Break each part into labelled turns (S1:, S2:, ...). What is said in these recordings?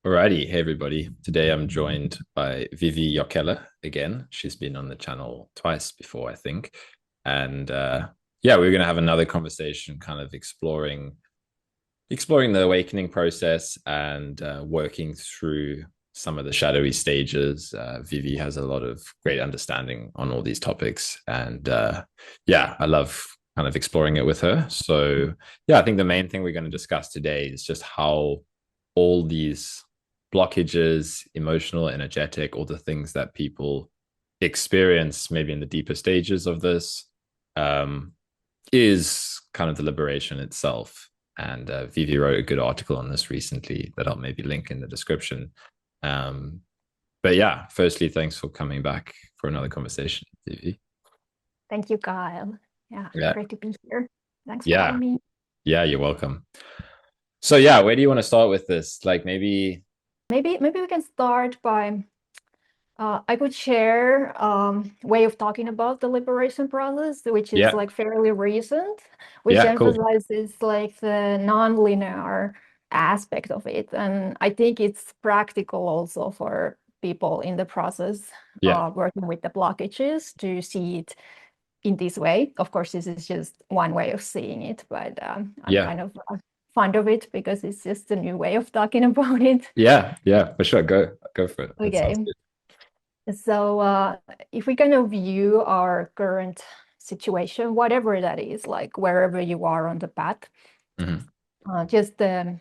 S1: Alrighty, hey everybody. Today I'm joined by Viivi Jokela again. She's been on the channel twice before, I think. And yeah, we're gonna have another conversation, kind of exploring the awakening process and working through some of the shadowy stages. Vivi has a lot of great understanding on all these topics, and yeah, I love kind of exploring it with her. So yeah, I think the main thing we're going to discuss today is just how all these blockages, emotional, energetic, all the things that people experience maybe in the deeper stages of this um, is kind of the liberation itself. And Vivi wrote a good article on this recently that I'll maybe link in the description. Um, but yeah, firstly, thanks for coming back for another conversation, Vivi.
S2: Thank you, Kyle. Yeah,
S1: Yeah,
S2: great to be here. Thanks for
S1: yeah,
S2: having me.
S1: yeah. You're welcome. So yeah, where do you want to start with this? Like maybe,
S2: Maybe we can start by I could share way of talking about the liberation process, which is
S1: yeah,
S2: like fairly recent, which
S1: yeah, cool.
S2: emphasizes like the nonlinear aspect of it. And I think it's practical also for people in the process
S1: Yeah,
S2: working with the blockages to see it in this way. Of course, this is just one way of seeing it, but I'm
S1: yeah,
S2: kind of fond of it because it's just a new way of talking about it.
S1: yeah, yeah. For sure, go for it. That sounds
S2: Okay,
S1: good.
S2: so if we kind of view our current situation, whatever that is, like wherever you are on the path,
S1: Mm-hmm.
S2: just the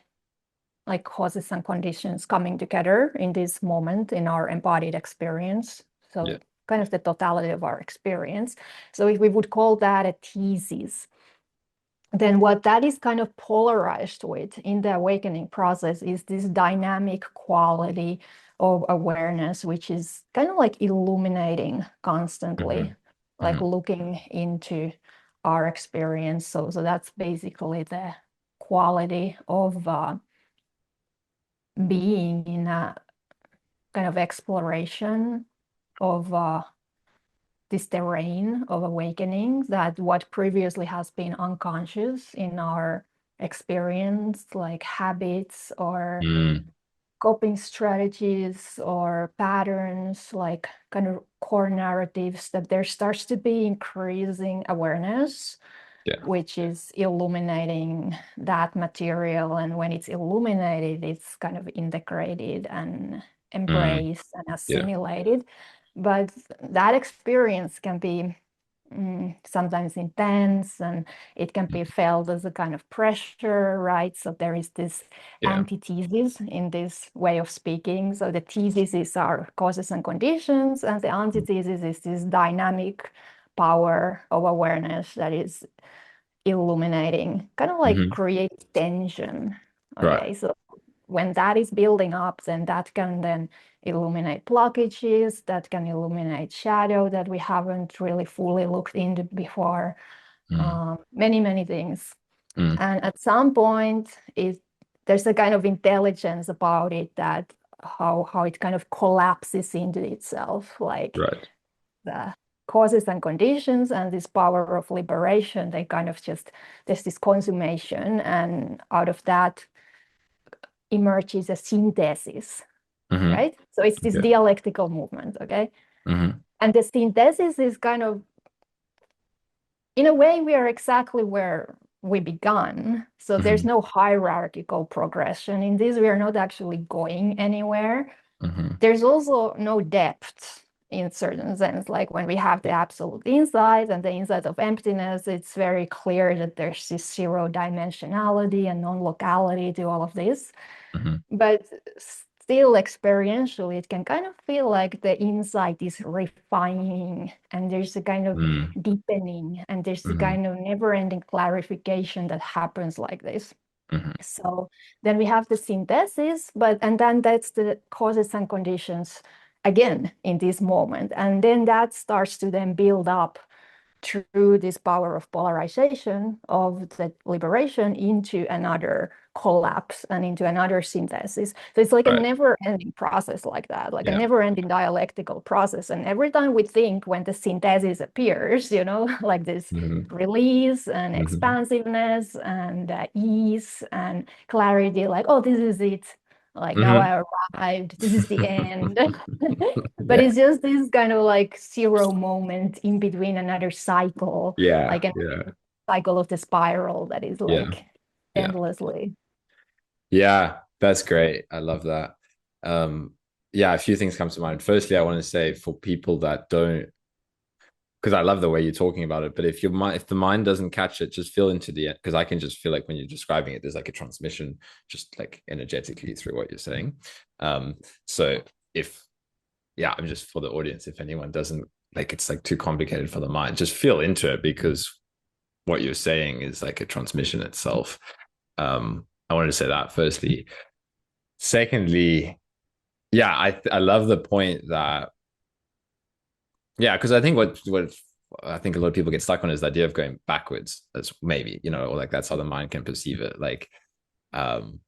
S2: like causes and conditions coming together in this moment in our embodied experience.
S1: Yeah.
S2: So kind of the totality of our experience. So if we would call that a thesis, then what that is kind of polarized with in the awakening process is this dynamic quality of awareness, which is kind of like illuminating
S1: Mm-hmm.
S2: constantly, like
S1: Mm-hmm.
S2: looking into our experience. So that's basically the quality of being in a kind of exploration of this terrain of awakening, that what previously has been unconscious in our experience, like habits or
S1: Mm.
S2: coping strategies or patterns, like kind of core narratives, that there starts to be increasing awareness,
S1: Yeah.
S2: which is illuminating that material. And when it's illuminated, it's kind of integrated and
S1: Mm.
S2: embraced and
S1: Yeah.
S2: assimilated. But that experience can be sometimes intense, and it can be felt as a kind of pressure, right? So there is this
S1: Yeah.
S2: antithesis in this way of speaking. So the thesis is our causes and conditions, and the antithesis is this dynamic power of awareness that is illuminating, kind of like
S1: Mm-hmm.
S2: create tension.
S1: Right.
S2: Okay, so when that is building up, then that can then illuminate blockages, that can illuminate shadow that we haven't really fully looked into before,
S1: Mm.
S2: many things.
S1: Mm.
S2: And at some point, there's a kind of intelligence about it, that how it kind of collapses into itself, like
S1: Right.
S2: the causes and conditions and this power of liberation, they kind of just, there's this consummation, and out of that emerges a synthesis,
S1: Mm-hmm.
S2: right? So it's this
S1: Yeah.
S2: dialectical movement, okay?
S1: Mm-hmm.
S2: And the synthesis is kind of, in a way, we are exactly where we began. So there's
S1: Mm-hmm.
S2: no hierarchical progression in this. We are not actually going anywhere.
S1: Mm-hmm.
S2: There's also no depth in certain sense. Like when we have the absolute insight and the insight of emptiness, it's very clear that there's this zero dimensionality and non-locality to all of this.
S1: Mm-hmm.
S2: But still experientially, it can kind of feel like the insight is refining, and there's a kind of
S1: Mm.
S2: deepening, and there's a
S1: Mm-hmm.
S2: kind of never-ending clarification that happens like this.
S1: Mm-hmm.
S2: So then we have the synthesis, and then that's the causes and conditions again in this moment. And then that starts to then build up through this power of polarization of the liberation into another collapse and into another synthesis. So it's like a
S1: Right.
S2: never-ending process like that, like a
S1: Yeah.
S2: never-ending dialectical process. And every time we think when the synthesis appears, like this
S1: Mm-hmm.
S2: release and
S1: Mm-hmm.
S2: expansiveness and ease and clarity, like, oh, this is it. like now
S1: Hmm.
S2: I arrived, this is the end. But
S1: Yeah.
S2: it's just this kind of like zero moment in between another cycle,
S1: Yeah.
S2: like a
S1: Yeah.
S2: cycle of the spiral that is
S1: Yeah.
S2: like
S1: Yeah.
S2: endlessly.
S1: Yeah. That's great. I love that. Um, yeah, a few things come to mind. Firstly, I want to say for people that don't, because I love the way you're talking about it, but if your mind, if the mind doesn't catch it, just feel into the end, because I can just feel like when you're describing it, there's like a transmission just like energetically through what you're saying. So if, yeah, I'm just for the audience, if anyone doesn't like, it's like too complicated for the mind, just feel into it because what you're saying is like a transmission itself. I wanted to say that firstly. Secondly, yeah, I love the point that, yeah, because I think what I think a lot of people get stuck on is the idea of going backwards, as maybe, you know, or like that's how the mind can perceive it, like um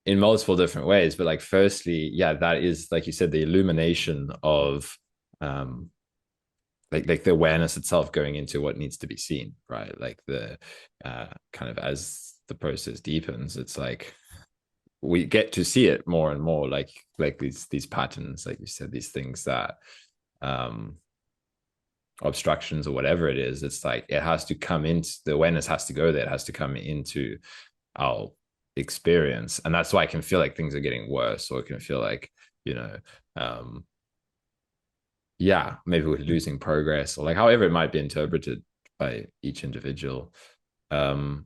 S1: in multiple different ways. But like firstly, yeah, that is like you said, the illumination of um like the awareness itself going into what needs to be seen, right? Like the kind of as the process deepens, it's like we get to see it more and more, like these patterns, like you said, these things that um obstructions or whatever it is. It's like it has to come into the awareness, has to go there, it has to come into our experience. And that's why I can feel like things are getting worse, or it can feel like, you know, um yeah, maybe we're losing progress, or like however it might be interpreted by each individual. um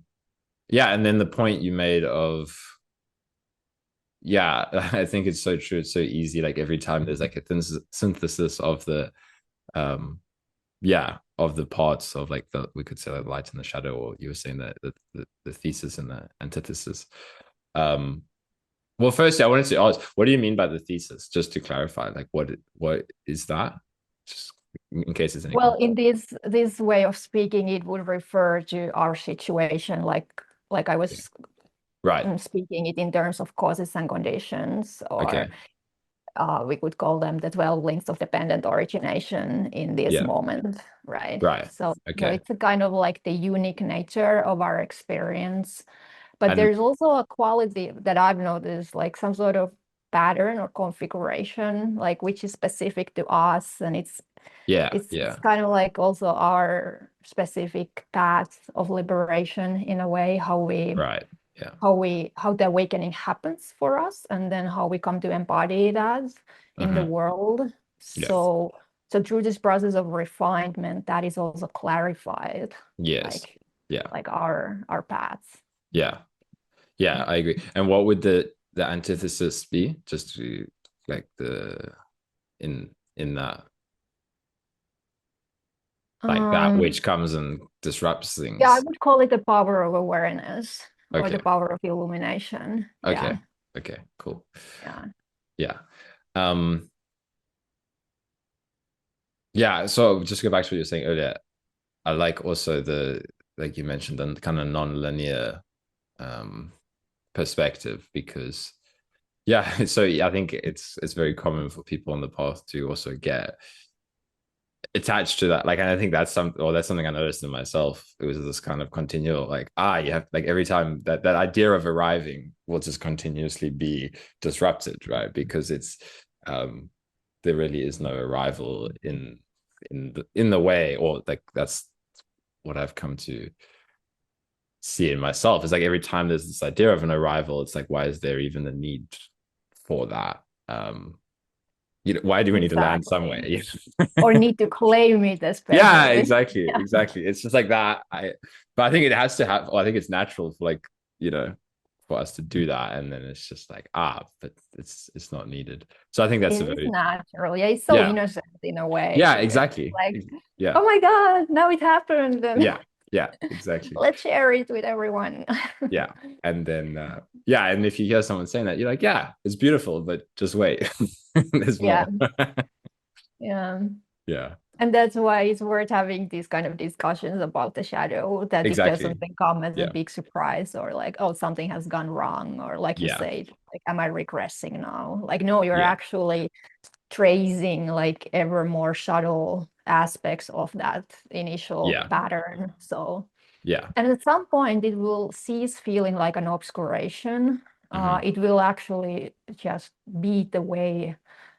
S1: yeah, and then the point you made of, yeah, I think it's so true, it's so easy, like every time there's like a synthesis of the um yeah, of the parts of like the, we could say like light and the shadow, or you were saying that the thesis and the antithesis. um well, firstly, I wanted to ask, what do you mean by the thesis, just to clarify, like what is that, just in case there's any
S2: Well,
S1: context.
S2: in this way of speaking, it would refer to our situation, like I
S1: Okay.
S2: was
S1: Right.
S2: speaking it in terms of causes and conditions, or
S1: Okay.
S2: we could call them the 12 links of dependent origination in this
S1: Yeah.
S2: moment, right?
S1: Right.
S2: So,
S1: Okay.
S2: it's a kind of like the unique nature of our experience. But
S1: And
S2: there's also a quality that I've noticed, like some sort of pattern or configuration, like which is specific to us, and
S1: yeah,
S2: it's
S1: yeah.
S2: kind of like also our specific path of liberation in a way,
S1: Right. Yeah.
S2: how the awakening happens for us, and then how we come to embody that in the
S1: Mm-hmm.
S2: world.
S1: Yeah.
S2: So through this process of refinement, that is also clarified,
S1: Yes.
S2: like
S1: Yeah.
S2: our paths.
S1: Yeah. Yeah, I agree. And what would the antithesis be, just to like the in that, like that
S2: Um,
S1: which comes and disrupts
S2: yeah, I
S1: things?
S2: would call it the power of awareness or the
S1: Okay.
S2: power of illumination.
S1: Okay.
S2: Yeah,
S1: Okay. Cool.
S2: yeah.
S1: Yeah. Um, yeah. So just go back to what you were saying earlier. I like also the, like you mentioned, the kind of non-linear um perspective, because yeah, so I think it's very common for people on the path to also get attached to that. Like, and I think that's that's something I noticed in myself. It was this kind of continual, like, you have like every time that idea of arriving will just continuously be disrupted, right? Because it's um there really is no arrival in the way, or like that's what I've come to see in myself. It's like every time there's this idea of an arrival, it's like, why is there even a need for that? Why do we need to land somewhere?
S2: Exactly. Or need to claim it
S1: Yeah,
S2: especially.
S1: exactly,
S2: Yeah.
S1: exactly. It's just like that. But I think it has to have. Or I think it's natural for, like, you know, for us to do that, and then it's just like, but it's not needed. So I think that's a
S2: It is
S1: very,
S2: natural. Yeah, it's so
S1: yeah,
S2: innocent in a way.
S1: yeah,
S2: Because
S1: exactly,
S2: like,
S1: yeah,
S2: oh my God, now it happened. And
S1: yeah, yeah, exactly,
S2: let's share it with everyone.
S1: yeah. And then yeah, and if you hear someone saying that, you're like, yeah, it's beautiful, but just wait, there's
S2: Yeah,
S1: more.
S2: yeah.
S1: Yeah,
S2: And that's why it's worth having these kind of discussions about the shadow, that it
S1: exactly.
S2: doesn't come as a
S1: Yeah,
S2: big surprise, or like, oh, something has gone wrong, or like you
S1: yeah,
S2: said, like, am I regressing now? Like, no, you're
S1: yeah,
S2: actually tracing like ever more subtle aspects of that initial
S1: yeah,
S2: pattern. So,
S1: yeah.
S2: and at some point, it will cease feeling like an obscuration. It will actually just be the way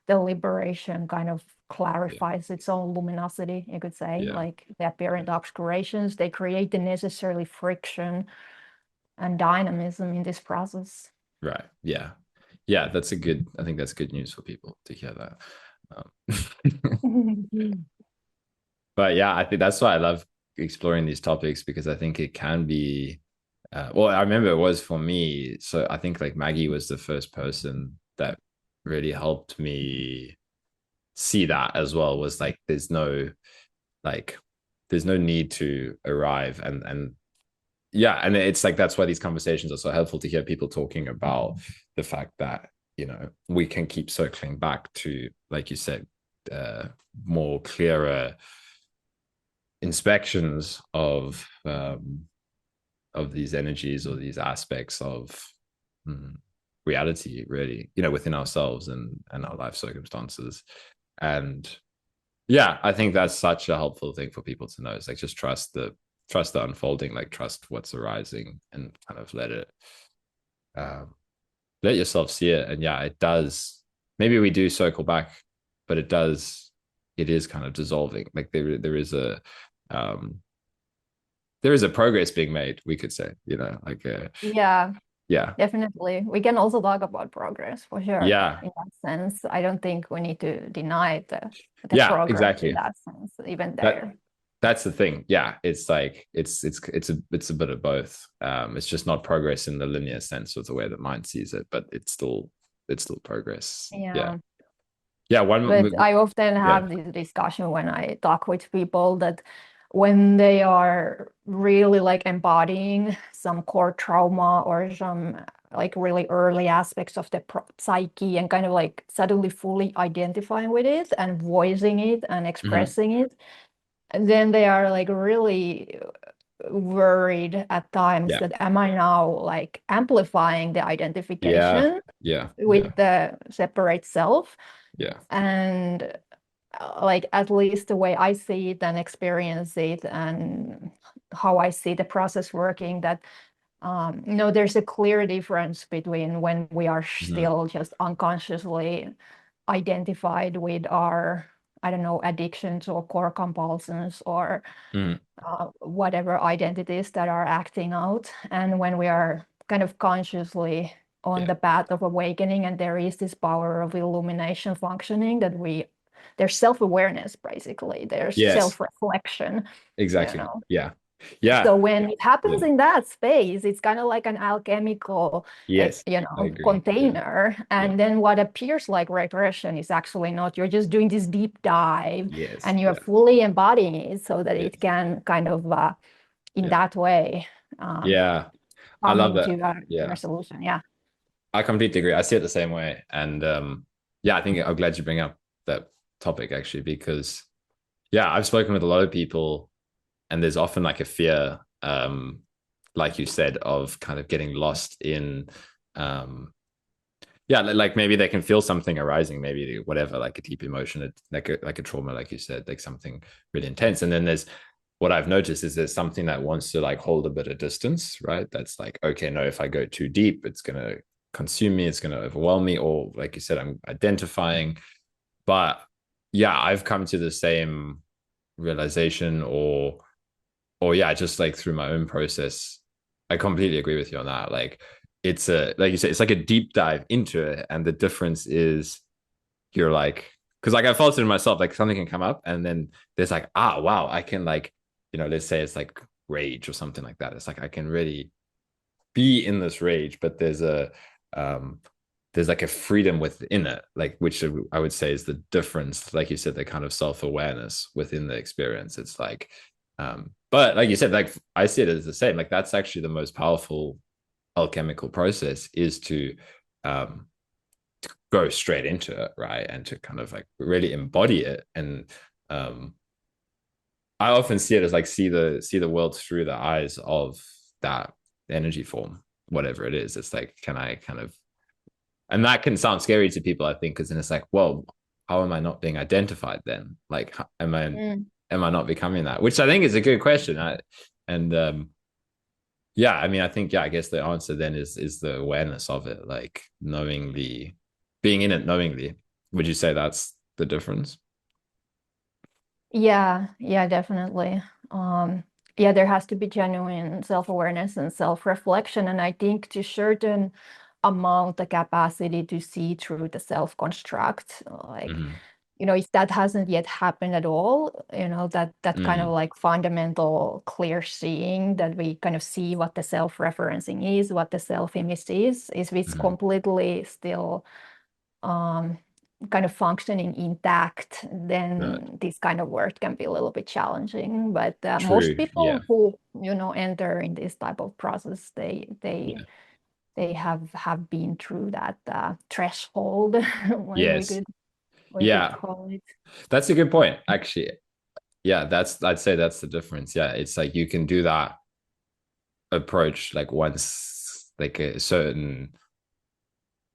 S2: the liberation kind of
S1: Yeah.
S2: clarifies its own luminosity, you could say.
S1: Yeah.
S2: Like the apparent obscurations, they create the necessary friction and dynamism in this process.
S1: Right. Yeah. Yeah. I think that's good news for people to hear that. But yeah, I think that's why I love exploring these topics, because I think it can be, well, I remember it was for me. So I think like Maggie was the first person that really helped me see that as well, was like, like, there's no need to arrive. And yeah, and it's like, that's why these conversations are so helpful, to hear people talking about the fact that, we can keep circling back to, like you said, more clearer inspections of these energies, or these aspects of reality, really, within ourselves and our life circumstances. And yeah, I think that's such a helpful thing for people to know. It's like, just trust the unfolding, like trust what's arising, and kind of um, let yourself see it. And yeah, it does. Maybe we do circle back, but it is kind of dissolving. Like um, there is a progress being made, we could say, like,
S2: Yeah,
S1: yeah,
S2: definitely. We can also talk about progress for sure.
S1: yeah,
S2: In that sense, I don't think we need to deny the
S1: yeah,
S2: progress in
S1: exactly.
S2: that sense, even
S1: That
S2: there.
S1: that's the thing. Yeah, it's like, it's a bit of both. It's just not progress in the linear sense of the way the mind sees it, but it's still progress. Yeah,
S2: Yeah.
S1: yeah.
S2: But I often
S1: Yeah.
S2: have this discussion when I talk with people that when they are really like embodying some core trauma or some like really early aspects of the psyche, and kind of like suddenly fully identifying with it and voicing it and
S1: Mhm.
S2: expressing it, then they are like really worried at times
S1: Yeah,
S2: that am I now like amplifying the
S1: yeah,
S2: identification
S1: yeah, yeah,
S2: with the separate self?
S1: yeah.
S2: And like at least the way I see it and experience it and how I see the process working, that there's a clear difference between when we are
S1: Mhm.
S2: still just unconsciously identified with our, I don't know, addictions or core compulsions or
S1: Mhm.
S2: whatever identities that are acting out, and when we are kind of consciously on
S1: Yeah.
S2: the path of awakening, and there is this power of illumination functioning, that there's self-awareness, basically there's
S1: Yes,
S2: self-reflection, you
S1: exactly.
S2: know.
S1: Yeah, yeah,
S2: So when it
S1: yeah.
S2: happens in that space, it's kind of like an alchemical,
S1: Yes, I agree. Yeah,
S2: container.
S1: yeah.
S2: And then what appears like regression is actually not. You're just doing this deep dive,
S1: Yes,
S2: and you're
S1: yeah,
S2: fully embodying it so that it
S1: yes,
S2: can kind of, in
S1: yeah,
S2: that way, um,
S1: yeah. I
S2: come
S1: love
S2: into
S1: that.
S2: a
S1: Yeah,
S2: resolution. Yeah.
S1: I completely agree. I see it the same way. And yeah, I think I'm glad you bring up that topic, actually, because yeah, I've spoken with a lot of people, and there's often like a fear, like you said, of kind of getting lost in, yeah, like maybe they can feel something arising, maybe whatever, like a deep emotion, like a trauma, like you said, like something really intense. And then there's, what I've noticed is, there's something that wants to like hold a bit of distance, right? That's like, okay, no, if I go too deep, it's gonna consume me, it's gonna overwhelm me, or like you said, I'm identifying. But yeah, I've come to the same realization, or yeah, just like through my own process, I completely agree with you on that. Like, it's a, like you said, it's like a deep dive into it, and the difference is, you're like, because like I felt it in myself, like something can come up, and then there's like, wow, I can like, let's say it's like rage or something like that. It's like, I can really be in this rage, but um there's like a freedom within it, like, which I would say is the difference, like you said, the kind of self-awareness within the experience. It's like, but like you said, like, I see it as the same, like that's actually the most powerful alchemical process, is um go straight into it, right? And to kind of like really embody it. And um I often see it as like, see the world through the eyes of that energy form, whatever it is. It's like, can I kind of, and that can sound scary to people, I think, because then it's like, well, how am I not being identified then? Like, am I
S2: Mm.
S1: am I not becoming that? Which I think is a good question. And Yeah, I mean, I think, yeah, I guess the answer then is the awareness of it, like knowingly being in it knowingly. Would you say that's the difference?
S2: Yeah, yeah, definitely. Um, yeah, there has to be genuine self-awareness and self-reflection. And I think to certain amount, the capacity to see through the self-construct, like,
S1: Hmm.
S2: if that hasn't yet happened at all, that kind of
S1: Mm,
S2: like fundamental clear seeing that we kind of see what the self-referencing is, what the self-image is, if it's
S1: hmm.
S2: completely still um, kind of functioning intact,
S1: Right.
S2: then this kind of work can be a little bit challenging. But most
S1: True. Yeah.
S2: people who enter in this type of process, they they
S1: Yeah.
S2: they have been through that threshold, when
S1: Yes.
S2: we could
S1: Yeah.
S2: call it.
S1: That's a good point, actually. Yeah, I'd say that's the difference. Yeah. It's like you can do that approach like once like a certain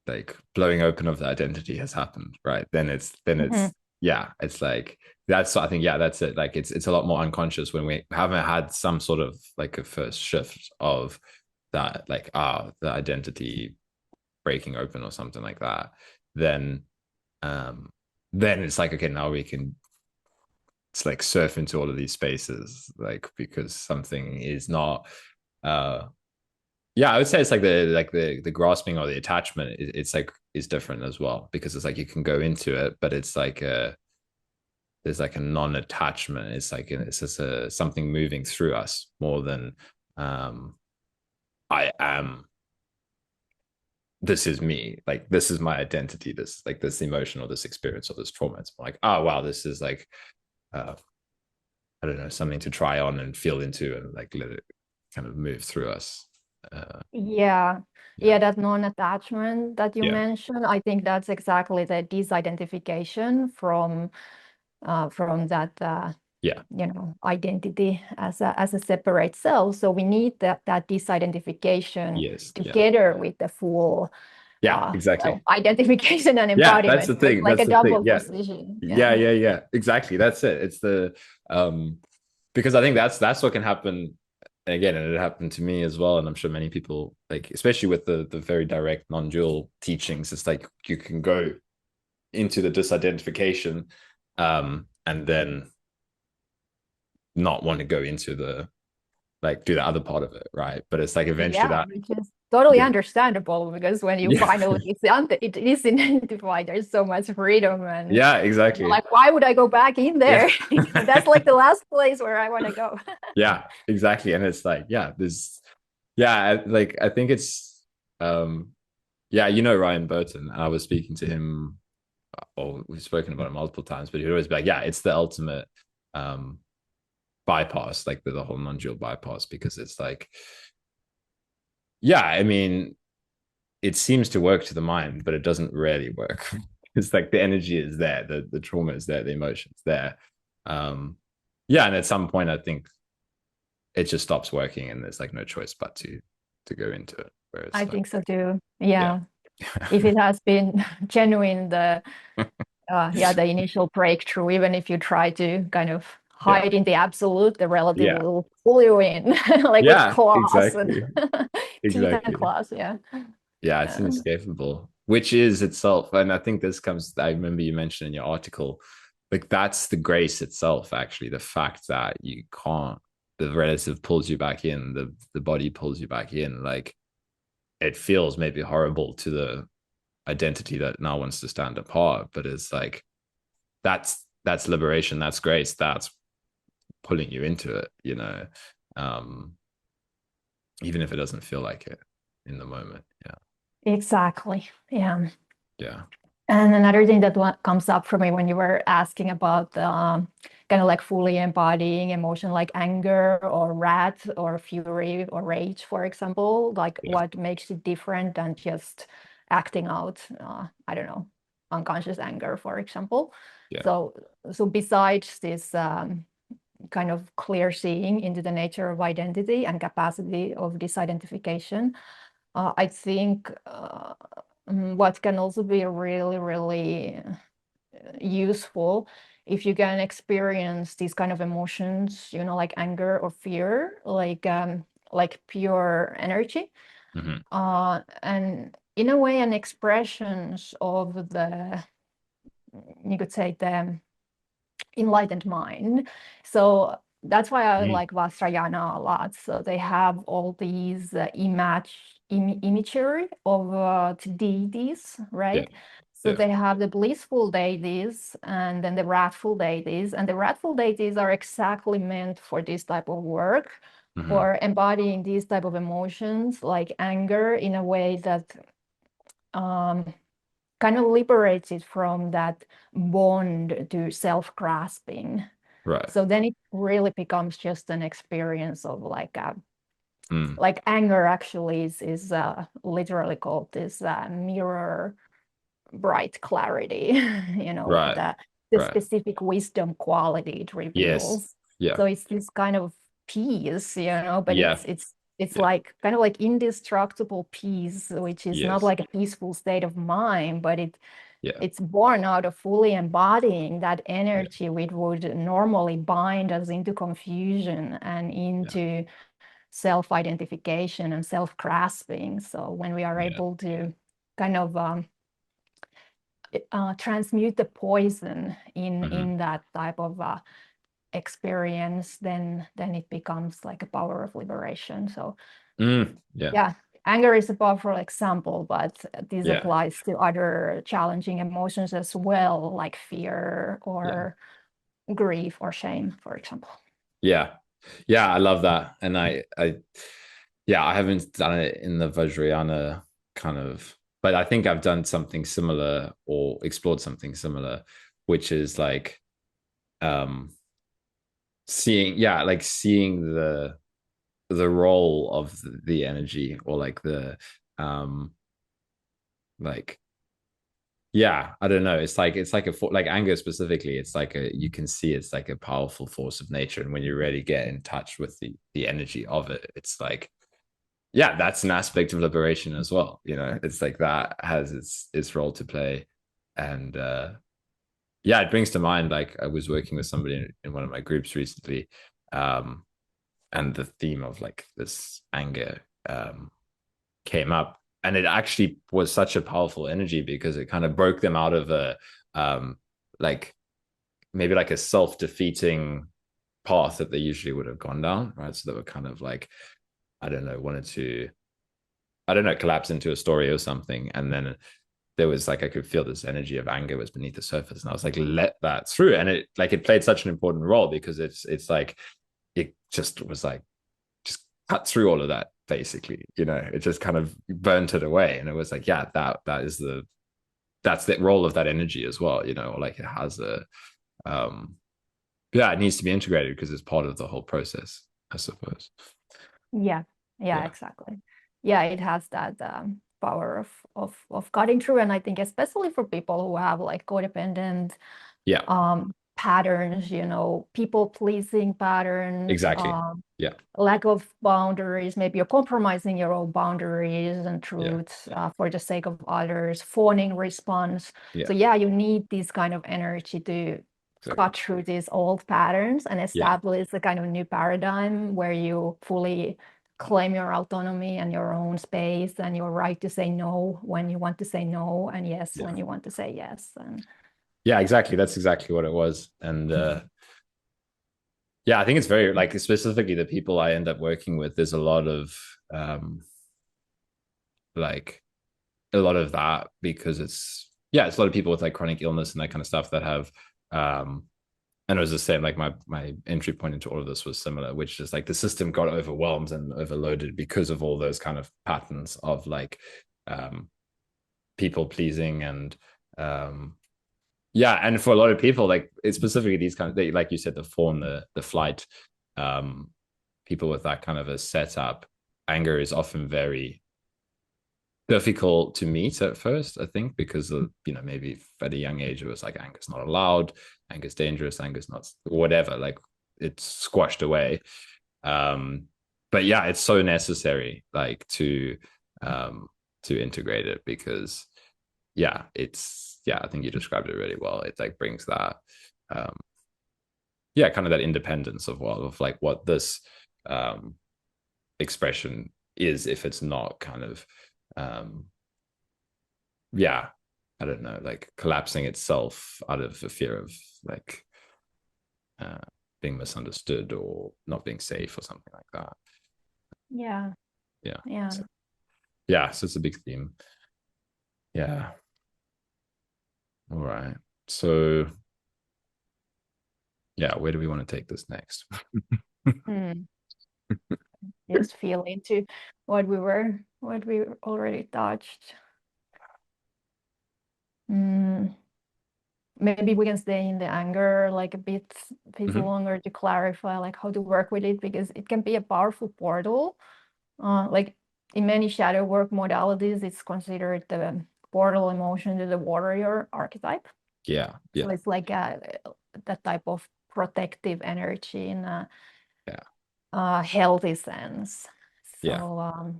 S1: like blowing open of the identity has happened, right?
S2: Mhm.
S1: Yeah, it's like that's I think yeah, that's it. Like it's a lot more unconscious when we haven't had some sort of like a first shift of that, like the identity breaking open or something like that. Then um then it's like okay, now we can it's like surf into all of these spaces, like because something is not uh yeah, I would say it's like the grasping or the attachment. It's like is different as well because it's like you can go into it, but it's like there's like a non-attachment. It's just something moving through us more than um I am. This is me. Like this is my identity. This like this emotion or this experience or this trauma. It's like oh wow, this is like uh I don't know something to try on and feel into and like let it kind of move through us.
S2: Yeah,
S1: Yeah,
S2: yeah, that non-attachment that you
S1: yeah,
S2: mentioned, I think that's exactly the disidentification from that
S1: yeah.
S2: identity as a separate self. So we need that disidentification
S1: Yes, yeah.
S2: together with the full
S1: Yeah, exactly.
S2: identification and
S1: Yeah, that's
S2: embodiment.
S1: the
S2: So it's
S1: thing.
S2: like
S1: That's
S2: a
S1: the thing.
S2: double
S1: Yeah.
S2: position.
S1: Yeah,
S2: Yeah.
S1: yeah, yeah. Exactly. That's it. It's the um because I think that's what can happen again, and it happened to me as well. And I'm sure many people like, especially with the very direct non-dual teachings, it's like you can go into the disidentification and then not want to go into the like do the other part of it, right? But it's like eventually
S2: Yeah,
S1: that
S2: which is totally
S1: yeah,
S2: understandable because when you
S1: yeah,
S2: finally it is identified, there's so much freedom and
S1: yeah, exactly.
S2: like, why would I go back in
S1: Yeah.
S2: there? That's like the last place where I want to go.
S1: Yeah, exactly. And it's like, yeah, this, yeah, like I think it's, yeah, Ryan Burton. I was speaking to him, or we've spoken about it multiple times, but he'd always be like, yeah, it's the ultimate um bypass, like the whole non-dual bypass, because it's like, yeah, I mean, it seems to work to the mind, but it doesn't really work. It's like the energy is there, the trauma is there, the emotion's there. Um, yeah, and at some point, I think it just stops working and there's like no choice but to go into it where
S2: I
S1: it's like
S2: think so too.
S1: yeah.
S2: Yeah. If it has been genuine, the initial breakthrough, even if you try to kind of
S1: Yeah,
S2: hide in the absolute, the relative
S1: yeah,
S2: will pull you in, like with
S1: yeah,
S2: claws and
S1: exactly,
S2: teeth and
S1: exactly.
S2: claws. Yeah.
S1: Yeah, it's
S2: Yeah.
S1: inescapable, which is itself. And I think this comes, I remember you mentioned in your article, like that's the grace itself, actually, the fact that you can't, the relative pulls you back in, the body pulls you back in. Like it feels maybe horrible to the identity that now wants to stand apart, but it's like that's liberation, that's grace, that's pulling you into it, um, even if it doesn't feel like it in the moment. Yeah,
S2: Exactly. Yeah.
S1: yeah,
S2: And another thing that comes up for me when you were asking about kind of like fully embodying emotion like anger or wrath or fury or rage, for example, like
S1: yeah,
S2: what makes it different than just acting out, I don't know, unconscious anger, for example.
S1: yeah,
S2: So, so besides this kind of clear seeing into the nature of identity and capacity of disidentification, I think what can also be really, really useful if you can experience these kind of emotions, like anger or fear, like pure energy.
S1: Mm-hmm.
S2: And in a way, an expressions of the, you could say, the enlightened mind. So that's why I
S1: Mm.
S2: like Vajrayana a lot. So they have all these imagery of deities,
S1: Yeah.
S2: right? So
S1: Yeah.
S2: they have the blissful deities and then the wrathful deities. And the wrathful deities are exactly meant for this type of work,
S1: Mm-hmm.
S2: or embodying these type of emotions like anger in a way that um, kind of liberates it from that bond to self-grasping.
S1: Right.
S2: So then it really becomes just an experience of
S1: Mm.
S2: like anger actually is literally called this mirror bright clarity, you know,
S1: Right.
S2: the
S1: Right.
S2: specific wisdom quality it
S1: Yes.
S2: reveals.
S1: Yeah.
S2: So it's this kind of peace, you know, but
S1: Yeah.
S2: it's
S1: Yeah.
S2: like kind of like indestructible peace, which is not
S1: Yes.
S2: like a peaceful state of mind, but
S1: Yeah.
S2: it's born out of fully embodying that
S1: Yeah.
S2: energy which would normally bind us into confusion and
S1: Yeah.
S2: into self-identification and self-grasping. So when we are
S1: Yeah.
S2: able to kind of transmute the poison
S1: Mm-hmm.
S2: in that type of experience, then it becomes like a power of liberation. So
S1: Mm. Yeah.
S2: yeah, anger is a powerful example, but this
S1: Yeah.
S2: applies to other challenging emotions as well, like fear
S1: Yeah.
S2: or grief or shame, for example.
S1: Yeah. Yeah. I love that. And yeah, I haven't done it in the Vajrayana kind of, but I think I've done something similar or explored something similar, which is like seeing, yeah, like seeing the role of the energy, or like the um like yeah, I don't know, it's like like anger specifically, it's like a, you can see it's like a powerful force of nature, and when you really get in touch with the energy of it, it's like, yeah, that's an aspect of liberation as well, you know, it's like that has its role to play. And yeah, it brings to mind, like I was working with somebody in one of my groups recently, um and the theme of like this anger came up, and it actually was such a powerful energy because it kind of broke them out of a um like maybe like a self-defeating path that they usually would have gone down, right? So they were kind of like, I don't know, wanted to, I don't know, collapse into a story or something, and then there was like, I could feel this energy of anger was beneath the surface, and I was like, let that through. And it, like, it played such an important role because it's like it just was like, just cut through all of that, basically, you know, it just kind of burnt it away. And it was like, yeah, that is that's the role of that energy as well, you know, like it has a um yeah, it needs to be integrated because it's part of the whole process, I suppose.
S2: Yeah, yeah,
S1: Yeah.
S2: exactly. Yeah, it has that power of cutting through, and I think especially for people who have like codependent
S1: Yeah,
S2: patterns, you know, people pleasing patterns,
S1: exactly. Yeah.
S2: lack of boundaries, maybe you're compromising your own boundaries and
S1: Yeah.
S2: truths for the sake of others, fawning response.
S1: Yeah.
S2: So yeah, you need this kind of energy to
S1: Exactly.
S2: cut through these old patterns and
S1: Yeah.
S2: establish a kind of new paradigm where you fully claim your autonomy and your own space and your right to say no when you want to say no, and yes
S1: Yeah.
S2: when you want to say yes. And
S1: Yeah, exactly. That's exactly what it was. And yeah, I think it's very, like, specifically the people I end up working with, there's a lot of like a lot of that, because it's, yeah, it's a lot of people with like chronic illness and that kind of stuff that have and it was the same, like my entry point into all of this was similar, which is like the system got overwhelmed and overloaded because of all those kind of patterns of like um people pleasing and yeah, and for a lot of people, like it's specifically these kind of, they, like you said, the fawn, the flight, um people with that kind of a setup, anger is often very difficult to meet at first, I think, because of, you know, maybe at a young age it was like anger's not allowed, anger's dangerous, anger's not whatever, like it's squashed away. um but yeah, it's so necessary, like um to integrate it, because yeah, it's, yeah, I think you described it really well. It like brings that um yeah, kind of that independence of what, of like what this um expression is if it's not kind of yeah, I don't know, like collapsing itself out of the fear of like uh, being misunderstood or not being safe or something like that.
S2: Yeah.
S1: Yeah.
S2: Yeah.
S1: So, yeah. So it's a big theme. Yeah. All right. So yeah, where do we want to take this next?
S2: Hmm. Just feel into what we already touched. Mm, maybe we can stay in the anger like a bit
S1: Mm-hmm.
S2: longer to clarify like how to work with it, because it can be a powerful portal. Like in many shadow work modalities, it's considered the portal emotion to the warrior archetype.
S1: Yeah.
S2: So
S1: Yeah.
S2: it's like that type of protective energy in
S1: Yeah.
S2: a healthy sense.
S1: Yeah.
S2: So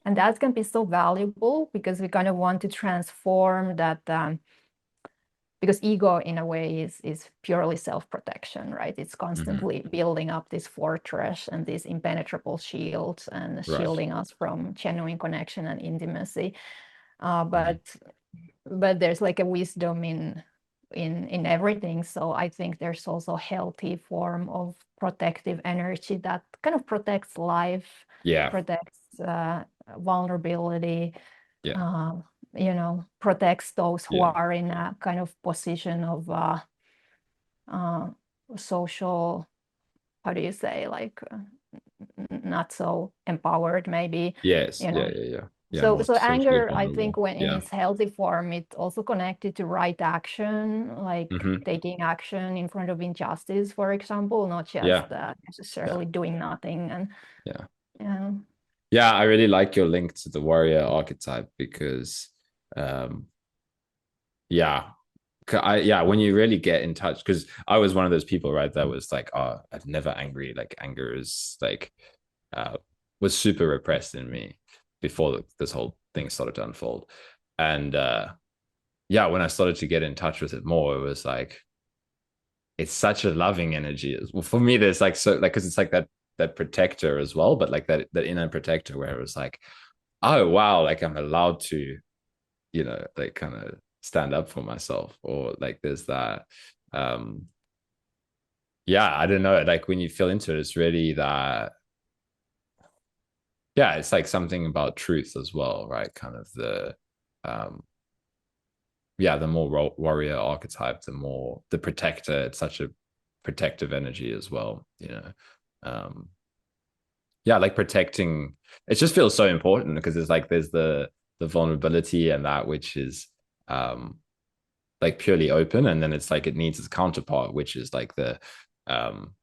S2: and that can be so valuable because we kind of want to transform that. Because ego in a way is purely self-protection, right? It's
S1: Mm-hmm.
S2: constantly building up this fortress and these impenetrable shields and
S1: Right.
S2: shielding us from genuine connection and intimacy. Uh,
S1: Mm-hmm.
S2: but but there's like a wisdom in everything. So I think there's also a healthy form of protective energy that kind of protects life,
S1: Yeah.
S2: protects vulnerability,
S1: Yeah.
S2: uh, protects those who
S1: Yeah.
S2: are in a kind of position of uh, social, how do you say, like not so empowered, maybe,
S1: Yes.
S2: you
S1: Yeah.
S2: know.
S1: Yeah. Yeah. Yeah.
S2: So,
S1: More
S2: so
S1: socially
S2: anger, I think,
S1: vulnerable.
S2: when in
S1: Yeah.
S2: its healthy form, it's also connected to right action, like
S1: Mm-hmm.
S2: taking action in front of injustice, for example, not just
S1: Yeah. Yeah.
S2: necessarily doing nothing. And
S1: Yeah.
S2: yeah,
S1: Yeah. I really like your link to the warrior archetype because, um, yeah, yeah, when you really get in touch, because I was one of those people, right, that was like, oh, I'm never angry. Like anger is like uh was super repressed in me before this whole thing started to unfold. And yeah, when I started to get in touch with it more, it was like it's such a loving energy. Well, for me, there's like so like because it's like that protector as well, but like that inner protector where it was like, oh wow, like I'm allowed to, like kind of stand up for myself, or like there's that um yeah, I don't know, like when you feel into it, it's really that, yeah, it's like something about truth as well, right? Kind of the um yeah, the more warrior archetype, the more the protector, it's such a protective energy as well, um yeah, like protecting, it just feels so important because it's like there's the vulnerability and that which is um like purely open, and then it's like it needs its counterpart, which is like the um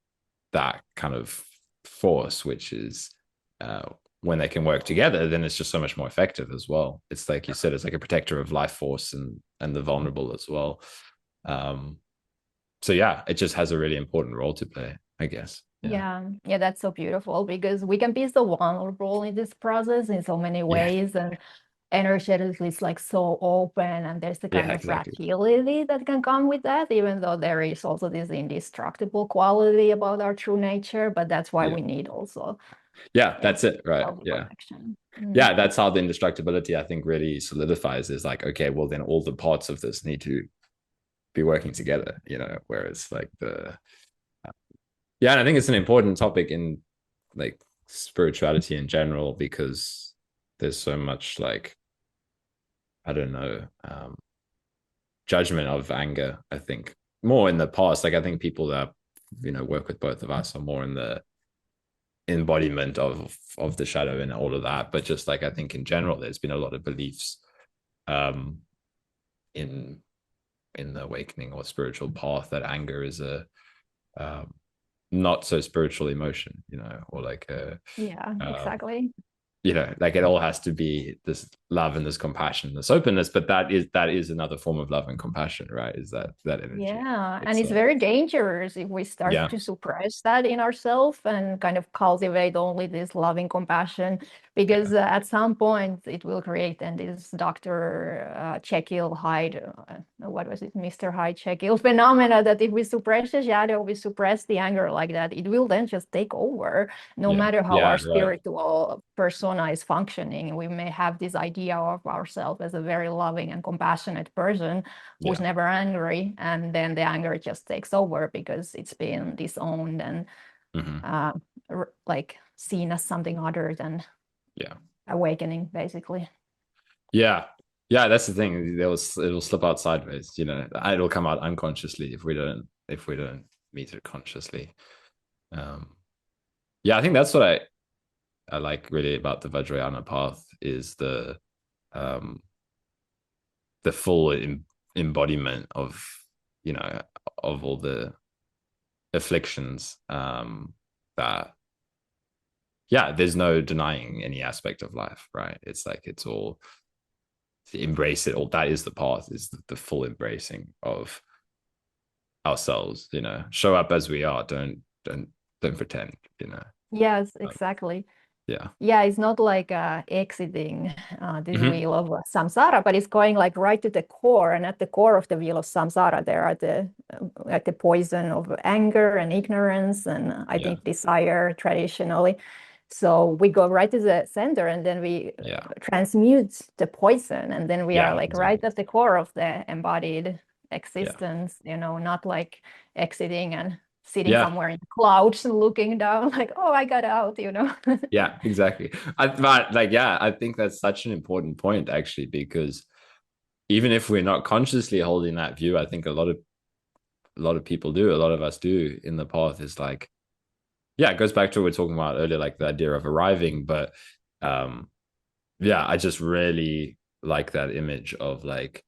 S1: that kind of force, which is when they can work together, then it's just so much more effective as well. It's like you said, it's like a protector of life force and the vulnerable as well. um so yeah, it just has a really important role to play, I guess. Yeah.
S2: yeah, that's so beautiful because we can be so vulnerable in this process in so many
S1: Yeah.
S2: ways, and energetically it's like so open, and there's the
S1: Yeah,
S2: kind of
S1: exactly.
S2: fragility that can come with that, even though there is also this indestructible quality about our true nature. But that's why
S1: Yeah.
S2: we need also,
S1: Yeah,
S2: yeah,
S1: that's it, right?
S2: healthy
S1: Yeah.
S2: connection.
S1: Yeah, that's how the indestructibility, I think, really solidifies, is like, okay, well then all the parts of this need to be working together, whereas like the yeah, and I think it's an important topic in like spirituality in general, because there's so much like, I don't know, judgment of anger, I think, more in the past. Like I think people that work with both of us are more in the embodiment of the shadow and all of that. But just like I think in general there's been a lot of beliefs um in the awakening or spiritual path that anger is a um not so spiritual emotion, or like a
S2: Yeah,
S1: um
S2: exactly.
S1: like it all has to be this love and this compassion, this openness, but that is another form of love and compassion, right? Is that energy
S2: Yeah, and it's
S1: itself.
S2: very dangerous if we start
S1: Yeah.
S2: to suppress that in ourselves and kind of cultivate only this loving compassion because at some point it will create, and this Dr. Jekyll Hyde, what was it, Mr. Hyde Jekyll phenomena, that if we suppress the shadow, we suppress the anger like that, it will then just take over, no matter how our spiritual persona is functioning. We may have this idea of ourselves as a very loving and compassionate person who's never angry, and then the anger just takes over because it's been disowned and like seen as something other than awakening, basically.
S1: That's the thing. It'll slip out sideways, you know. It'll come out unconsciously if we don't meet it consciously. I think that's what I like really about the Vajrayana path, is the full embodiment of, you know, of all the afflictions, that there's no denying any aspect of life, right? It's like, it's all, embrace it all. That is the path, is the full embracing of ourselves, you know. Show up as we are, don't pretend, you know.
S2: Yes, exactly. It's not like exiting this wheel of samsara, but it's going like right to the core. And at the core of the wheel of samsara, there are the poison of anger and ignorance, and I think desire traditionally. So we go right to the center, and then we transmute the poison, and then we are like right at the core of the embodied existence, you know, not like exiting and sitting somewhere in the clouds and looking down like, oh, I got out, you know.
S1: Exactly. I think that's such an important point, actually, because even if we're not consciously holding that view, I think a lot of people do, a lot of us do in the path, is like, it goes back to what we were talking about earlier, like the idea of arriving. But I just really like that image of like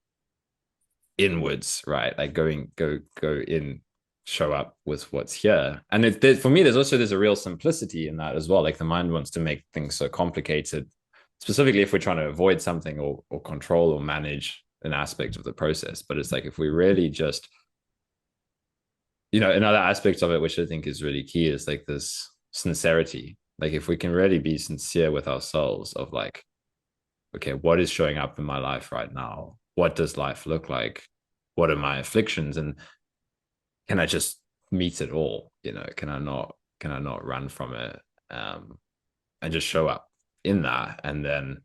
S1: inwards, right? Like go in, show up with what's here. And for me, there's a real simplicity in that as well. Like the mind wants to make things so complicated, specifically if we're trying to avoid something or control or manage an aspect of the process. But it's like, if we really just, you know, another aspect of it, which I think is really key, is like this sincerity. Like if we can really be sincere with ourselves of like, okay, what is showing up in my life right now? What does life look like? What are my afflictions? And can I just meet it all? You know, can I not run from it? And just show up in that. And then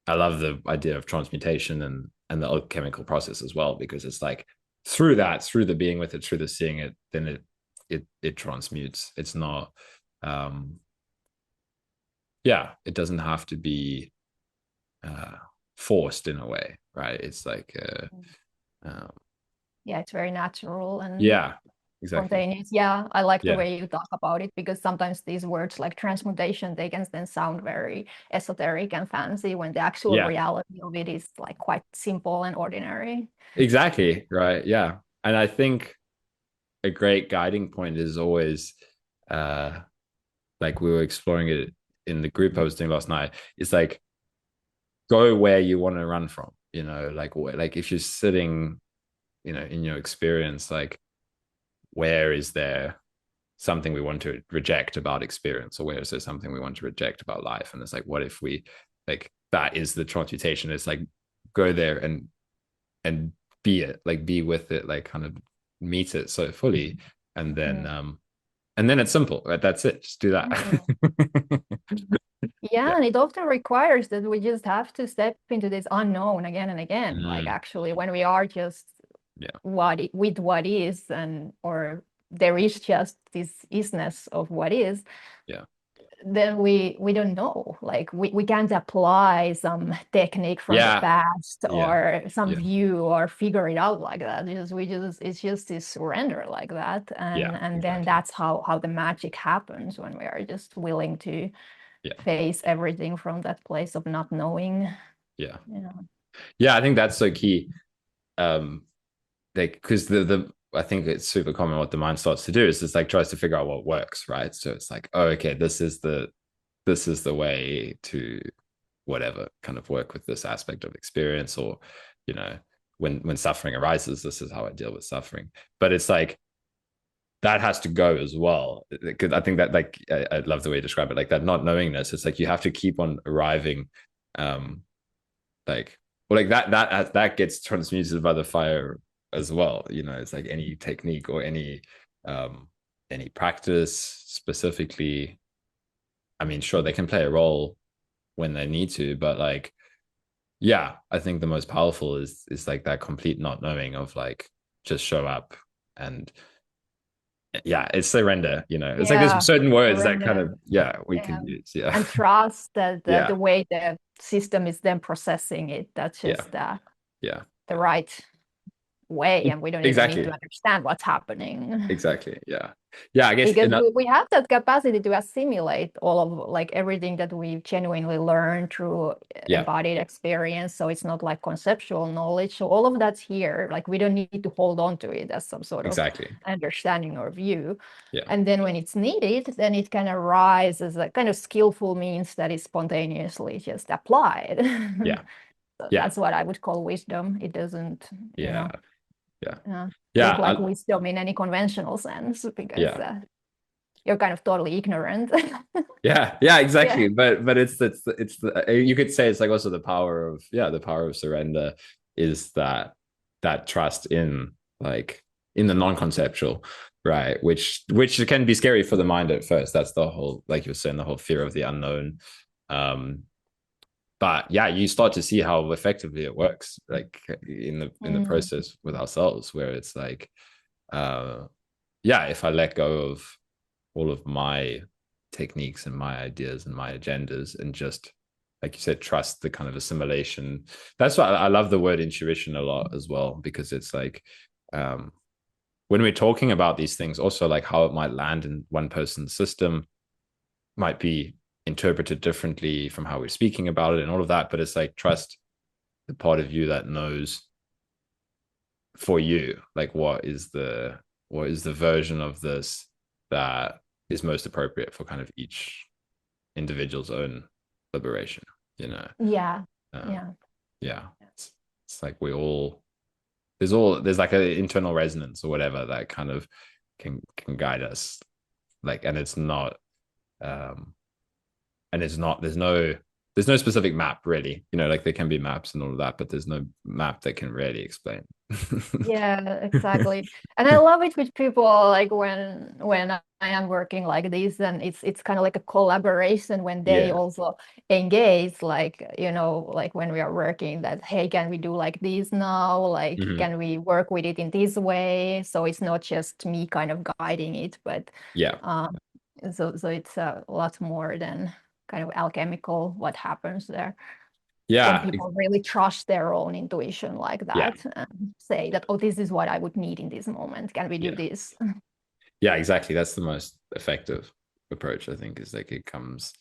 S1: I love the idea of transmutation and the alchemical process as well, because it's like, through the being with it, through the seeing it, then it transmutes. It's not it doesn't have to be forced in a way, right? It's like
S2: it's very natural and
S1: exactly.
S2: spontaneous. I like the way you talk about it, because sometimes these words like transmutation, they can then sound very esoteric and fancy, when the actual reality of it is like quite simple and ordinary.
S1: Exactly, right. And I think a great guiding point is always, like we were exploring it in the group I was doing last night, it's like, go where you want to run from, you know, like if you're sitting, you know, in your experience, like, where is there something we want to reject about experience, or where is there something we want to reject about life? And it's like, what if we, like, that is the transmutation. It's like, go there and be it, like, be with it, like, kind of meet it so fully, and then it's simple. That's it. Just do that.
S2: And it often requires that we just have to step into this unknown again and again. Like, actually, when we are just with what is, or there is just this isness of what is, then we don't know. Like, we can't apply some technique from the past or some view or figure it out like that. It's just this surrender like that, and then that's how the magic happens, when we are just willing to face everything from that place of not knowing.
S1: I think that's so key. Like, because I think it's super common what the mind starts to do is it's like, tries to figure out what works, right? So it's like, oh, okay, this is the way to whatever, kind of work with this aspect of experience, or, you know, when suffering arises, this is how I deal with suffering. But it's like, that has to go as well. Because I think that, like, I love the way you describe it, like that not knowingness. It's like you have to keep on arriving, um, like, well, like that gets transmuted by the fire as well. You know, it's like any technique or any practice specifically. I mean, sure, they can play a role when they need to, but like, yeah, I think the most powerful is like that complete not knowing of like just show up and yeah, it's surrender, you know. It's like there's
S2: Yeah,
S1: certain words that kind
S2: surrender.
S1: of, yeah, we
S2: Yeah.
S1: can use. Yeah.
S2: And trust that the
S1: Yeah.
S2: way the system is then processing it, that's
S1: Yeah.
S2: just
S1: Yeah.
S2: the right way, and we don't even need to
S1: Exactly.
S2: understand what's happening.
S1: Exactly. Yeah. Yeah. I guess
S2: Because
S1: in that,
S2: we have that capacity to assimilate all of like everything that we genuinely learn through
S1: yeah,
S2: embodied experience. So it's not like conceptual knowledge. So all of that's here. Like we don't need to hold on to it as some sort of
S1: exactly.
S2: understanding or view.
S1: Yeah.
S2: And then when it's needed, then it can arise as a kind of skillful means that is spontaneously just applied.
S1: Yeah.
S2: So
S1: Yeah.
S2: that's what I would call wisdom. It doesn't,
S1: Yeah. Yeah.
S2: look
S1: Yeah.
S2: like wisdom in any conventional sense because
S1: Yeah.
S2: you're kind of totally ignorant.
S1: Yeah. Yeah.
S2: Yeah.
S1: Exactly. But it's the, you could say it's like also the power of, yeah, the power of surrender is that trust in like in the non-conceptual, right? Which can be scary for the mind at first. That's the whole, like you were saying, the whole fear of the unknown. But yeah, you start to see how effectively it works, like in the
S2: Mm,
S1: process with ourselves, where it's like, yeah, if I let go of all of my techniques and my ideas and my agendas and just, like you said, trust the kind of assimilation. That's why I love the word intuition a lot as well, because it's like, when we're talking about these things, also like how it might land in one person's system might be interpreted differently from how we're speaking about it and all of that. But it's like trust the part of you that knows for you, like what is the version of this that is most appropriate for kind of each individual's own liberation, you know.
S2: yeah.
S1: um,
S2: Yeah.
S1: yeah, it's like there's like an internal resonance or whatever that kind of can guide us, like, um there's no specific map really, you know, like there can be maps and all of that, but there's no map that can really explain.
S2: Yeah, exactly. And I love it with people like when I am working like this, and it's kind of like a collaboration when they
S1: Yeah.
S2: also engage, like, like when we are working that, hey, can we do like this now? Like,
S1: Hmm.
S2: can we work with it in this way? So it's not just me kind of guiding it, but
S1: Yeah.
S2: um, so it's a lot more than kind of alchemical what happens there when
S1: Yeah.
S2: people really trust their own intuition like
S1: Yeah.
S2: that and say that, oh, this is what I would need in this moment. Can we do
S1: Yeah.
S2: this?
S1: Yeah, exactly. That's the most effective approach, I think, is like it comes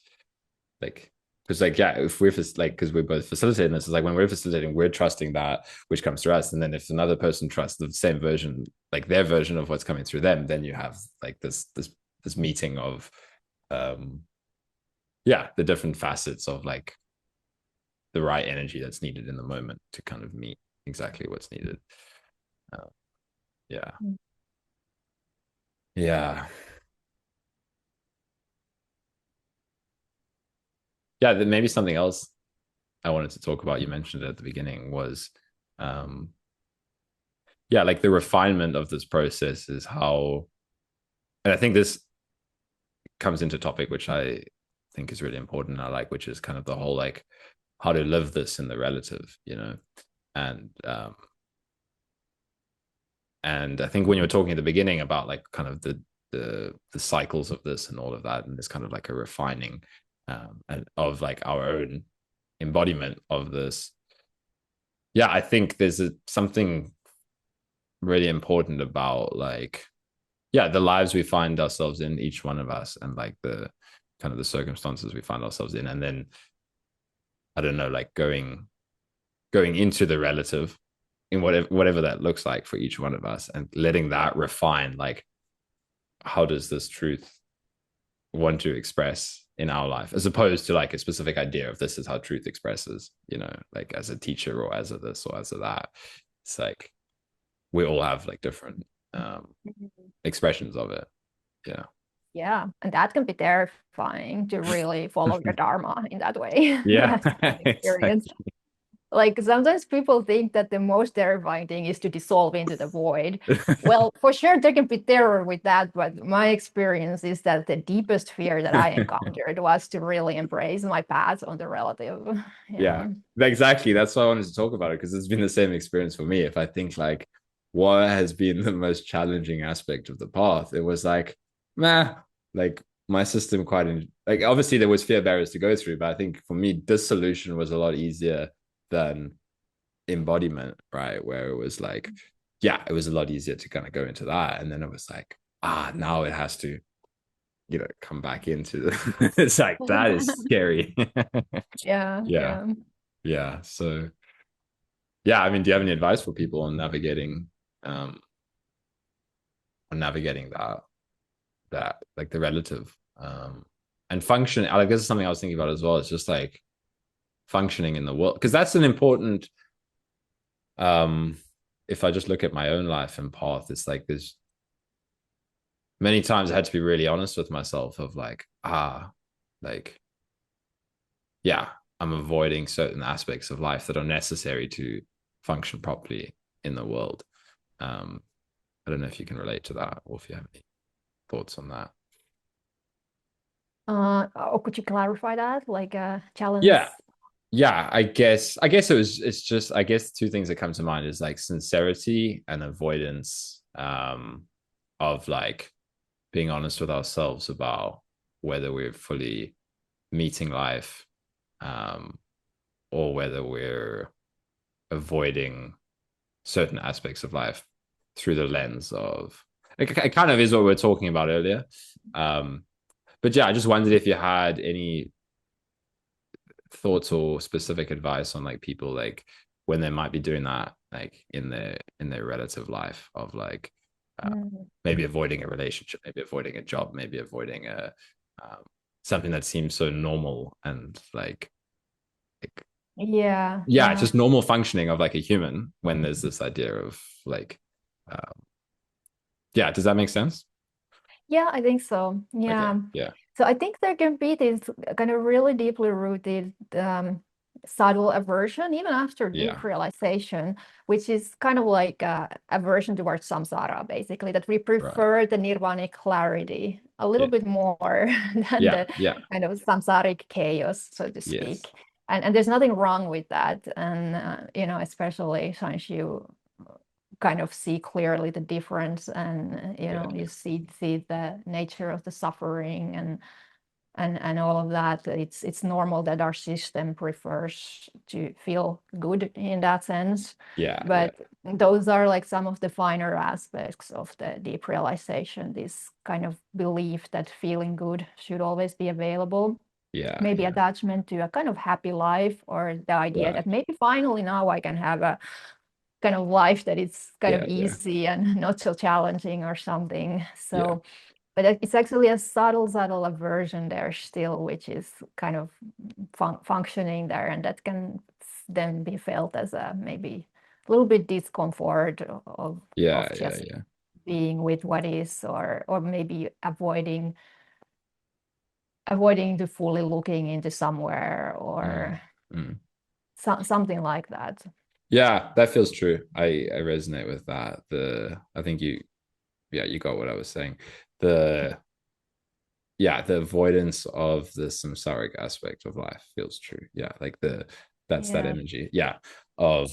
S1: like, because like, yeah, if we're like, because we're both facilitating this, is like when we're facilitating, we're trusting that which comes through us, and then if another person trusts the same version, like their version of what's coming through them, then you have like this meeting of, um yeah, the different facets of like the right energy that's needed in the moment to kind of meet exactly what's needed. uh, yeah. Yeah. Yeah, then maybe something else I wanted to talk about, you mentioned it at the beginning, was, um yeah, like the refinement of this process is how, and I think this comes into topic which I think is really important, I like, which is kind of the whole like how to live this in the relative, you know. And I think when you were talking at the beginning about like kind of the cycles of this and all of that, and there's kind of like a refining, and of like our own embodiment of this. Yeah, I think there's something really important about like, yeah, the lives we find ourselves in, each one of us, and like the kind of the circumstances we find ourselves in, and then I don't know, like going into the relative in whatever that looks like for each one of us, and letting that refine like, how does this truth want to express in our life, as opposed to like a specific idea of this is how truth expresses, you know, like as a teacher or as a this or as a that. It's like we all have like different expressions of it. Yeah.
S2: Yeah, and that can be terrifying to really follow the Dharma in that way.
S1: Yeah.
S2: That's my experience.
S1: Exactly.
S2: Like sometimes people think that the most terrifying thing is to dissolve into the void. Well, for sure there can be terror with that, but my experience is that the deepest fear that I encountered was to really embrace my path on the relative.
S1: Yeah,
S2: Yeah.
S1: exactly. That's why I wanted to talk about it, because it's been the same experience for me. If I think like what has been the most challenging aspect of the path, it was like, meh, like my system like obviously there was fear barriers to go through, but I think for me, dissolution was a lot easier than embodiment, right? Where it was like, yeah, it was a lot easier to kind of go into that. And then it was like, now it has to, come back into it's like that is scary.
S2: Yeah,
S1: Yeah.
S2: yeah.
S1: Yeah. So yeah, I mean, do you have any advice for people um on navigating that like the relative and function? I guess it's something I was thinking about as well. It's just like functioning in the world, because that's an important um if I just look at my own life and path, it's like there's many times I had to be really honest with myself of like, like, yeah, I'm avoiding certain aspects of life that are necessary to function properly in the world. um I don't know if you can relate to that, or if you have any thoughts on that.
S2: Or could you clarify that? Like challenge?
S1: Yeah, yeah. It's just, I guess two things that come to mind is like sincerity and avoidance, of like being honest with ourselves about whether we're fully meeting life, um, or whether we're avoiding certain aspects of life through the lens of it kind of is what we were talking about earlier. But yeah, I just wondered if you had any thoughts or specific advice on like people like when they might be doing that like in their relative life of like,
S2: Mm.
S1: maybe avoiding a relationship, maybe avoiding a job, maybe avoiding a um, something that seems so normal and like
S2: Yeah,
S1: yeah,
S2: yeah.
S1: just normal functioning of like a human, when there's this idea of like, um, yeah, does that make sense?
S2: Yeah, I think so.
S1: Okay.
S2: Yeah.
S1: Yeah.
S2: So I think there can be this kind of really deeply rooted subtle aversion, even after
S1: Yeah.
S2: deep realization, which is kind of like aversion towards samsara, basically, that we
S1: Right.
S2: prefer the nirvanic clarity a little
S1: Yeah.
S2: bit more than
S1: Yeah.
S2: the
S1: Yeah.
S2: kind of samsaric chaos, so to speak.
S1: Yes.
S2: And there's nothing wrong with that. And, especially since you kind of see clearly the difference and
S1: Yeah.
S2: you see the nature of the suffering and all of that. It's normal that our system prefers to feel good in that sense,
S1: Yeah. Yeah.
S2: but those are like some of the finer aspects of the deep realization, this kind of belief that feeling good should always be available,
S1: Yeah.
S2: maybe
S1: Yeah.
S2: attachment to a kind of happy life, or the idea
S1: Right.
S2: that maybe finally now I can have a kind of life that is kind of
S1: Yeah. Yeah.
S2: easy and not so challenging or something.
S1: Yeah.
S2: So, but it's actually a subtle aversion there still, which is kind of functioning there, and that can then be felt as a maybe a little bit discomfort
S1: Yeah.
S2: of
S1: Yeah.
S2: just
S1: Yeah.
S2: being with what is, or maybe avoiding to fully looking into somewhere,
S1: Mm.
S2: or
S1: Mm.
S2: something like that.
S1: Yeah, that feels true. I resonate with that. I think you got what I was saying. The Yeah, the avoidance of the samsaric aspect of life feels true. Yeah, like that's that
S2: Yeah.
S1: energy. Yeah, of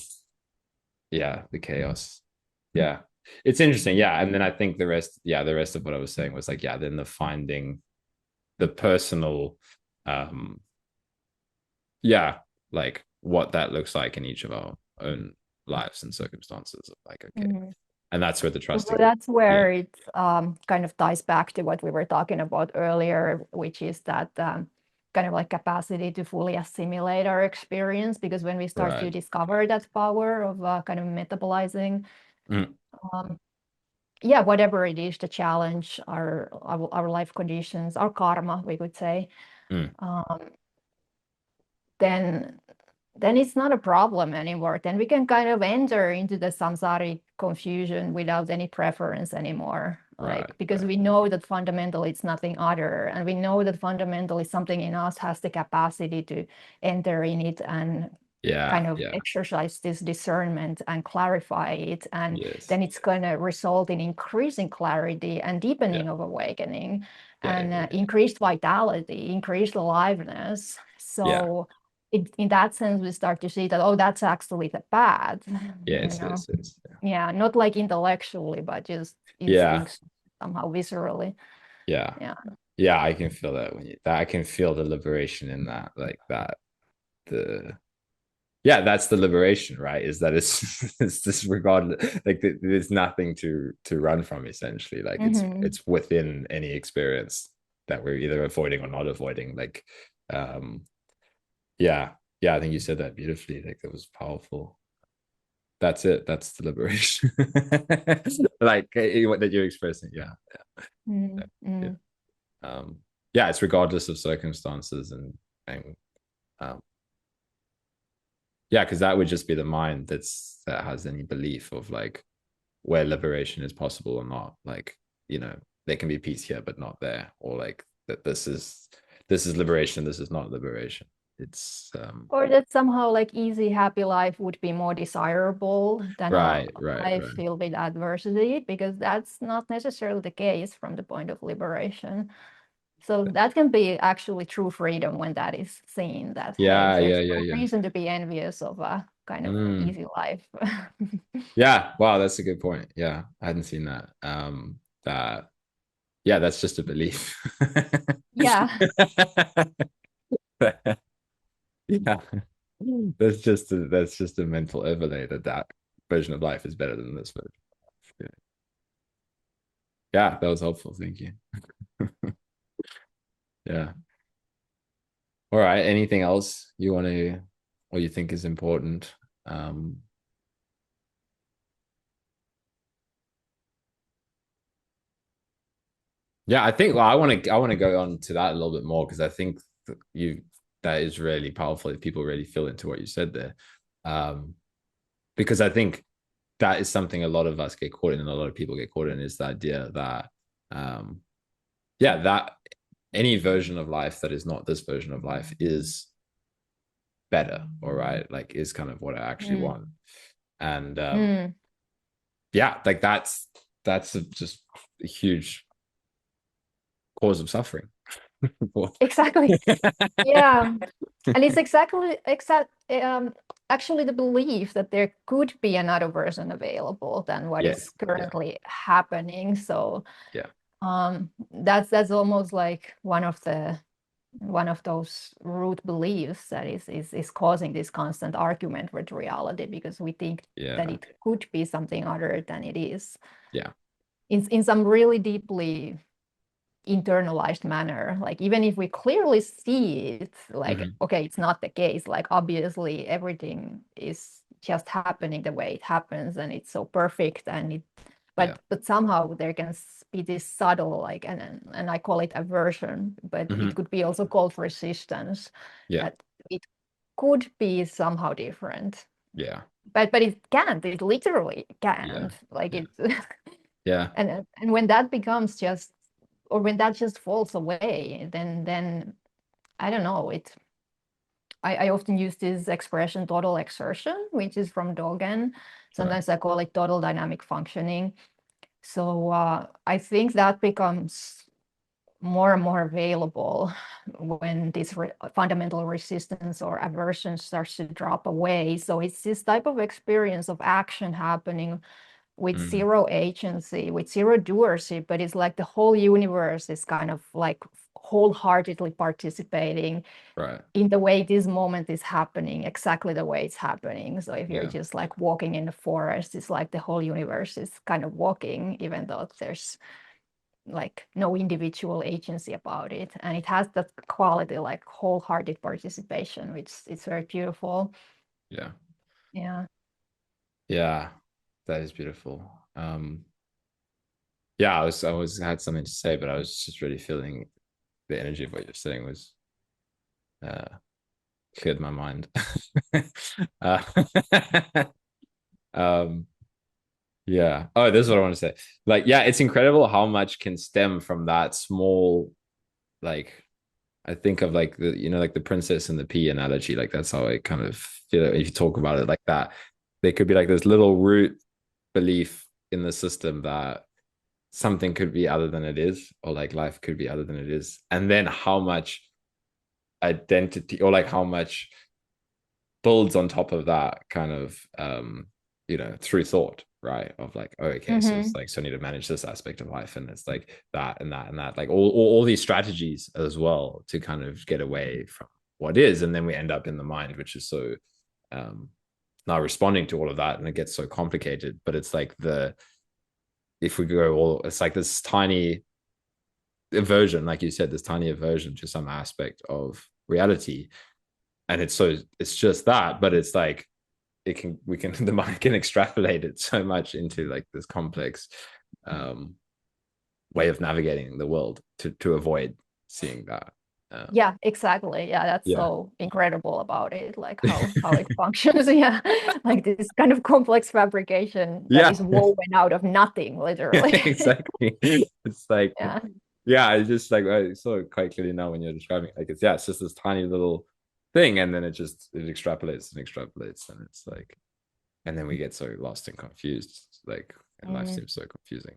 S1: yeah, the chaos. Yeah. It's interesting. Yeah. And then I think the rest of what I was saying was like, yeah, then the finding the personal, um, yeah, like what that looks like in each of our own lives and circumstances of like, okay.
S2: Mhm.
S1: And that's where the
S2: So
S1: trusting.
S2: that's
S1: Yeah.
S2: where it kind of ties back to what we were talking about earlier, which is that kind of like capacity to fully assimilate our experience. Because when we start to
S1: Right.
S2: discover that power of kind of metabolizing,
S1: Mm,
S2: um, yeah, whatever it is, the challenge, our life conditions, our karma, we could say,
S1: mm,
S2: um, then then it's not a problem anymore. Then we can kind of enter into the samsaric confusion without any preference anymore.
S1: Right,
S2: Like, because
S1: right.
S2: we know that fundamentally it's nothing other, and we know that fundamentally something in us has the capacity to enter in it and
S1: Yeah,
S2: kind of
S1: yeah.
S2: exercise this discernment and clarify it. And
S1: Yes.
S2: then it's going to result in increasing clarity and
S1: Yeah,
S2: deepening of awakening
S1: yeah,
S2: and
S1: yeah,
S2: increased vitality, increased aliveness.
S1: yeah.
S2: So in that sense, we start to see that, oh, that's actually the path,
S1: Yeah,
S2: you know?
S1: it's
S2: Yeah, not like intellectually, but just
S1: yeah,
S2: instincts somehow viscerally.
S1: yeah.
S2: Yeah.
S1: Yeah, I can feel that when you that I can feel the liberation in that, like that. The yeah, that's the liberation, right? Is that it's it's disregarded, like there's nothing to run from essentially. Like
S2: Mm-hmm.
S1: it's within any experience that we're either avoiding or not avoiding. Like, um, yeah, yeah. I think you said that beautifully. Like that was powerful. That's it. That's the liberation. Like what that you're expressing. Yeah, yeah, yeah.
S2: Mm-hmm.
S1: Um, yeah, it's regardless of circumstances and um, yeah, because that would just be the mind that has any belief of like where liberation is possible or not. Like, you know, there can be peace here but not there, or like that this is liberation, this is not liberation. It's
S2: Or that somehow like easy, happy life would be more desirable than a
S1: right, right,
S2: life
S1: right.
S2: filled with adversity, because that's not necessarily the case from the point of liberation. So that can be actually true freedom when that is seen, that, hey,
S1: Yeah,
S2: there's
S1: yeah, yeah,
S2: no
S1: yeah.
S2: reason to be envious of a kind of
S1: Mm.
S2: easy life.
S1: Yeah, wow, that's a good point. Yeah, I hadn't seen that. That yeah, that's just a belief.
S2: Yeah,
S1: Yeah, that's just a mental overlay that that version of life is better than this version. Yeah, yeah, that was helpful. Thank you. Yeah. All right. Anything else you want to or you think is important? Um, yeah, I think well, I want to go on to that a little bit more because I think that is really powerful if people really feel into what you said there. Um, because I think that is something a lot of us get caught in and a lot of people get caught in is the idea that um yeah, that any version of life that is not this version of life is better, all right, like is kind of what I actually
S2: mm,
S1: want. And
S2: mm,
S1: yeah, like that's just a huge cause of suffering.
S2: exactly. Yeah, and it's actually the belief that there could be another version available than what
S1: Yeah,
S2: is
S1: yeah,
S2: currently happening. So
S1: yeah.
S2: that's almost like one of those root beliefs that is causing this constant argument with reality, because we think that
S1: Yeah,
S2: it could be something other than it is
S1: yeah.
S2: in some really deeply internalized manner. Like, even if we clearly see it, like,
S1: Hmm.
S2: okay, it's not the case, like obviously everything is just happening the way it happens and it's so perfect, and it
S1: Yeah.
S2: but somehow there can be this subtle, like, and I call it aversion, but it
S1: Hmm.
S2: could be also called resistance,
S1: Yeah,
S2: that it could be somehow different,
S1: yeah,
S2: but it can't, it literally
S1: yeah,
S2: can't, like
S1: yeah,
S2: it.
S1: yeah,
S2: And when that becomes just, or when that just falls away, then I don't know it. I often use this expression total exertion, which is from Dogen.
S1: right.
S2: Sometimes I call it total dynamic functioning. So I think that becomes more and more available when this fundamental resistance or aversion starts to drop away. So it's this type of experience of action happening with
S1: Mm,
S2: zero agency, with zero doership, but it's like the whole universe is kind of like wholeheartedly participating
S1: right.
S2: in the way this moment is happening, exactly the way it's happening. So if you're
S1: Yeah,
S2: just like walking in the forest, it's like the whole universe is kind of walking, even though there's like no individual agency about it. And it has that quality, like wholehearted participation, which it's very beautiful.
S1: yeah,
S2: Yeah.
S1: yeah. That is beautiful. Yeah, I was had something to say, but I was just really feeling the energy of what you're saying was uh cleared my mind. uh, um, yeah. Oh, this is what I want to say. Like, yeah, it's incredible how much can stem from that small, like, I think of like the, like the princess and the pea analogy. Like that's how I kind of feel if you talk about it like that. There could be like this little root belief in the system that something could be other than it is, or like life could be other than it is. And then how much identity, or like how much builds on top of that kind of through thought, right, of like, oh, okay, so it's like, so I need to manage this aspect of life, and it's like that and that and that, like all these strategies as well to kind of get away from what is, and then we end up in the mind, which is so now responding to all of that, and it gets so complicated. But it's like if we go all, it's like this tiny aversion, like you said, this tiny aversion to some aspect of reality, and it's just that, but it's like the mind can extrapolate it so much into like this complex way of navigating the world to avoid seeing that.
S2: Yeah, exactly. Yeah, that's
S1: Yeah.
S2: so incredible about it, like how it functions. Yeah, like this kind of complex fabrication that is
S1: Yeah.
S2: woven out of nothing, literally.
S1: Exactly. It's like,
S2: Yeah.
S1: yeah, it's just like, I saw it quite clearly now when you're describing it. Like it's just this tiny little thing, and then it extrapolates and extrapolates, and it's like, and then we get so lost and confused, like, and life seems so confusing.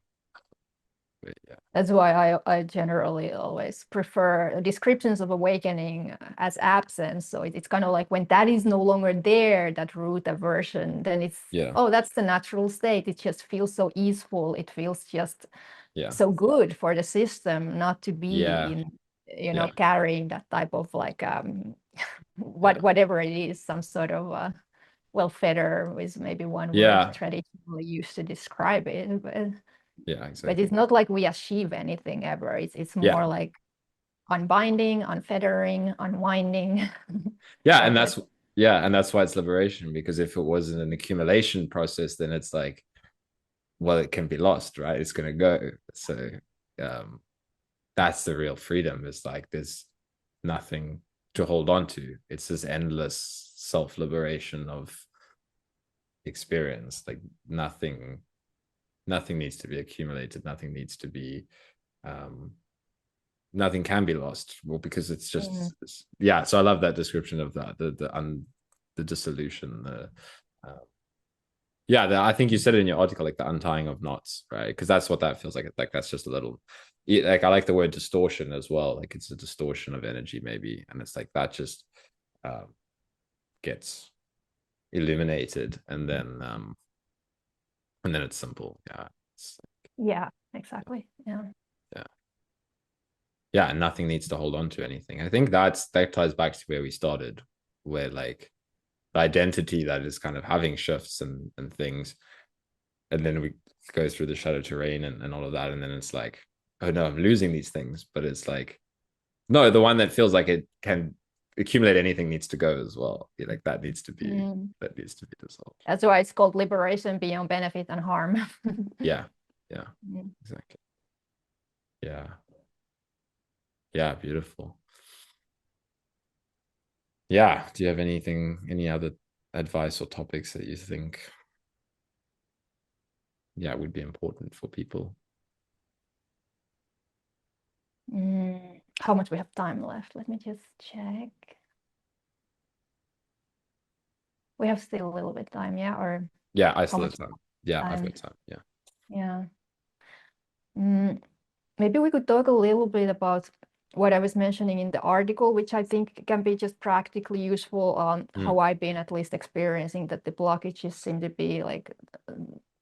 S1: But yeah.
S2: That's why I generally always prefer descriptions of awakening as absence. So it's kind of like when that is no longer there, that root aversion, then it's,
S1: Yeah.
S2: oh, that's the natural state. It just feels so easeful. It feels just
S1: Yeah.
S2: so good for the system not to be
S1: Yeah.
S2: in,
S1: Yeah.
S2: carrying that type of like
S1: Yeah.
S2: whatever it is, some sort of well, feather is maybe one word
S1: Yeah.
S2: traditionally used to describe it,
S1: Yeah.
S2: but it's
S1: Exactly.
S2: not like we achieve anything ever. It's
S1: Yeah.
S2: more like unbinding, unfeathering, unwinding.
S1: Yeah.
S2: Like that.
S1: And that's why it's liberation, because if it wasn't an accumulation process, then it's like, well, it can be lost, right? It's gonna go. So um that's the real freedom. It's like there's nothing to hold on to. It's this endless self-liberation of experience. Like nothing needs to be accumulated, nothing needs to be um nothing can be lost. Well, because yeah. So I love that description of that, the dissolution, I think you said it in your article, like the untying of knots, right? Because that's what that feels like. Like that's just a little, like I like the word distortion as well. Like it's a distortion of energy, maybe, and it's like that just gets illuminated, and then it's simple. Yeah,
S2: Yeah, exactly. Yeah.
S1: yeah, yeah, and nothing needs to hold on to anything. I think that ties back to where we started, where like the identity that is kind of having shifts and things, and then we go through the shadow terrain and all of that, and then it's like, oh no, I'm losing these things. But it's like, no, the one that feels like it can accumulate anything needs to go as well. Like that needs to be dissolved.
S2: That's why it's called liberation beyond benefit and harm.
S1: Yeah. Yeah. Exactly. Yeah. Yeah. Beautiful. Yeah. Do you have any other advice or topics that you think, yeah, would be important for people?
S2: How much we have time left? Let me just check. We have still a little bit of time, yeah? Or
S1: Yeah, I
S2: how
S1: still
S2: much
S1: have time. Yeah, I've
S2: time?
S1: got time. Yeah.
S2: Yeah. Maybe we could talk a little bit about what I was mentioning in the article, which I think can be just practically useful on how I've been at least experiencing that the blockages seem to be like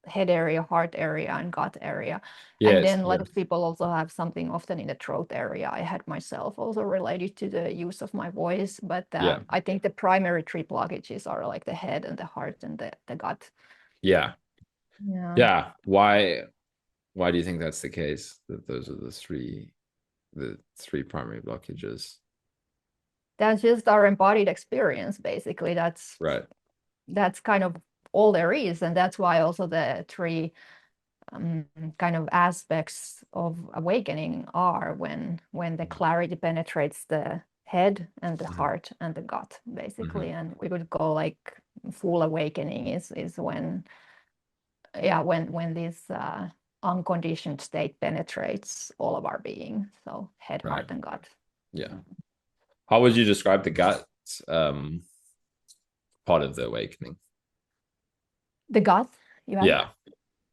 S2: head area, heart area, and gut area. And
S1: Yes.
S2: then a lot
S1: Yeah.
S2: of people also have something often in the throat area. I had myself also related to the use of my voice, but
S1: Yeah.
S2: I think the primary three blockages are like the head and the heart and the gut.
S1: Yeah.
S2: Yeah.
S1: Yeah. Why do you think that's the case? That those are the three primary blockages?
S2: That's just our embodied experience, basically.
S1: Right.
S2: That's kind of all there is, and that's why also the three kind of aspects of awakening are when the clarity penetrates the head and the heart and the gut, basically. And we would go like full awakening is when, yeah, when this unconditioned state penetrates all of our being. So head,
S1: Right.
S2: heart, and gut.
S1: Yeah. How would you describe the gut part of the awakening?
S2: The gut, you asked?
S1: Yeah.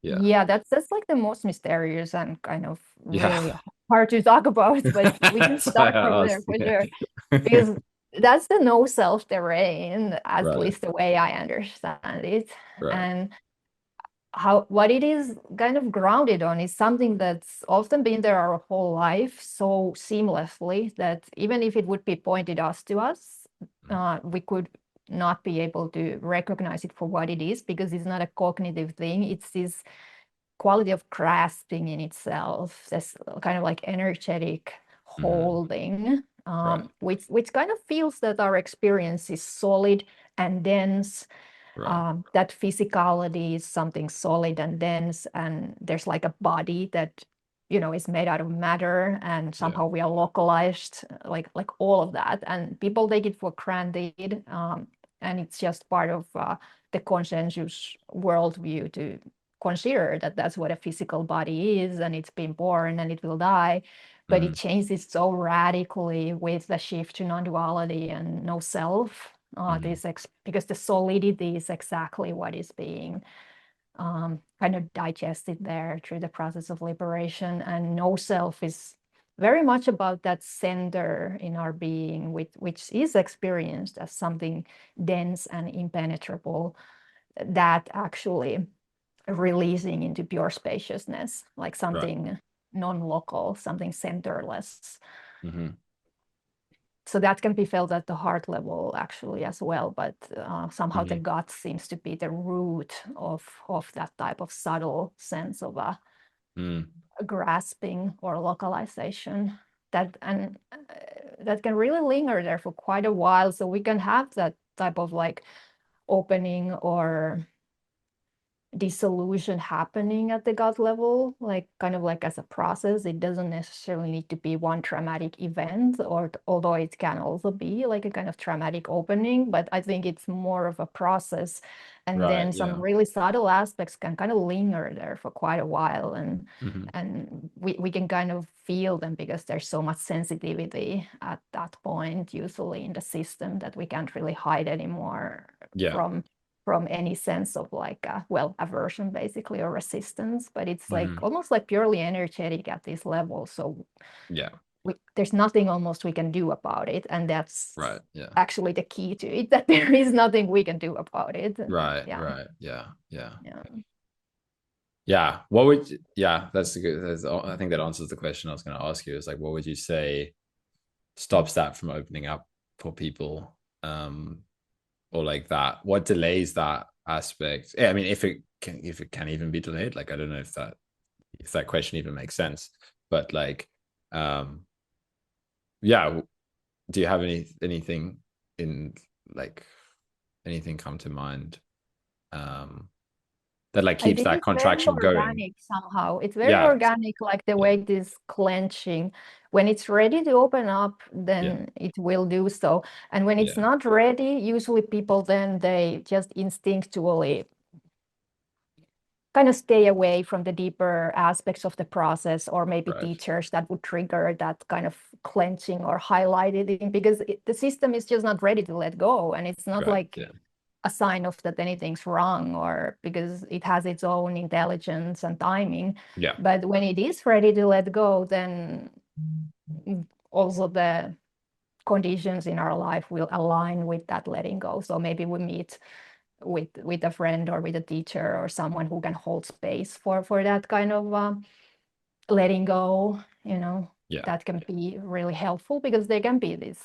S1: Yeah.
S2: Yeah, that's like the most mysterious and kind of
S1: Yeah.
S2: really hard to talk about, but we can
S1: That's why
S2: start from
S1: I
S2: there
S1: asked.
S2: for
S1: Yeah.
S2: sure. Because that's the no self terrain, at
S1: Right.
S2: least the way I understand it.
S1: Right.
S2: And how what it is kind of grounded on is something that's often been there our whole life so seamlessly that even if it would be pointed us to us, we could not be able to recognize it for what it is because it's not a cognitive thing. It's this quality of grasping in itself, this kind of like energetic holding,
S1: Right.
S2: which kind of feels that our experience is solid and dense,
S1: Right.
S2: that physicality is something solid and dense, and there's like a body that is made out of matter, and
S1: Yeah.
S2: somehow we are localized, like all of that, and people take it for granted, and it's just part of the consensus worldview to consider that that's what a physical body is, and it's been born and it will die. But it changes so radically with the shift to non-duality and no self, because the solidity is exactly what is being kind of digested there through the process of liberation. And no self is very much about that center in our being, which is experienced as something dense and impenetrable, that actually releasing into pure spaciousness, like
S1: Right.
S2: something non-local, something centerless.
S1: Mm-hmm.
S2: So that can be felt at the heart level actually as well, but somehow the
S1: Mm-hmm.
S2: gut seems to be the root of that type of subtle sense of a grasping or localization that can really linger there for quite a while. So we can have that type of like opening or dissolution happening at the gut level, like kind of like as a process. It doesn't necessarily need to be one traumatic event, or although it can also be like a kind of traumatic opening, but I think it's more of a process. And
S1: Right.
S2: then some
S1: Yeah.
S2: really subtle aspects can kind of linger there for quite a while, and
S1: Mm-hmm.
S2: we can kind of feel them because there's so much sensitivity at that point, usually in the system, that we can't really hide anymore
S1: Yeah.
S2: from any sense of like aversion basically, or resistance, but it's like
S1: Mm-hmm.
S2: almost like purely energetic at this level. So
S1: Yeah.
S2: there's nothing almost we can do about it, and that's
S1: Right. Yeah.
S2: actually the key to it, that there is nothing we can do about it.
S1: Right.
S2: Yeah,
S1: Right. Yeah. Yeah.
S2: yeah.
S1: Yeah. What would yeah, that's a good I think that answers the question I was going to ask you, is like what would you say stops that from opening up for people? Or like that, what delays that aspect? Yeah, I mean, if it can even be delayed, like I don't know if that question even makes sense. But like yeah, do you have anything in like anything come to mind that like
S2: I
S1: keeps
S2: think
S1: that
S2: it's very
S1: contraction going?
S2: organic somehow. It's very
S1: Yeah.
S2: organic, like the
S1: Yeah.
S2: way this clenching. When it's ready to open up,
S1: Yeah.
S2: then it will do so. And when it's
S1: Yeah.
S2: not ready, usually people then they just instinctually kind of stay away from the deeper aspects of the process, or maybe
S1: Right.
S2: teachers that would trigger that kind of clenching or highlighting, because the system is just not ready to let go. And it's not
S1: Right.
S2: like
S1: Yeah.
S2: a sign of that anything's wrong, or because it has its own intelligence and timing.
S1: Yeah.
S2: But when it is ready to let go, then also the conditions in our life will align with that letting go. So maybe we meet with a friend or with a teacher or someone who can hold space for that kind of letting go,
S1: Yeah.
S2: that can be really helpful, because there can be this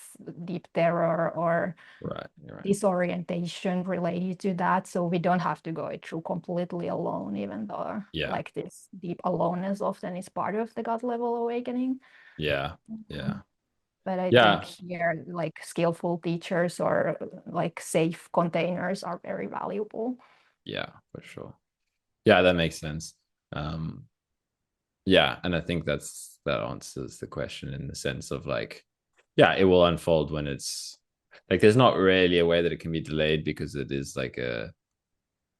S2: deep terror or
S1: Right. Right.
S2: disorientation related to that. So we don't have to go it through completely alone, even though
S1: Yeah.
S2: like this deep aloneness often is part of the gut level awakening.
S1: Yeah. Yeah.
S2: But I think
S1: Yeah.
S2: here, like skillful teachers or like safe containers are very valuable.
S1: Yeah, for sure. Yeah, that makes sense. Yeah, and I think that answers the question in the sense of like yeah, it will unfold when it's like there's not really a way that it can be delayed because it is like a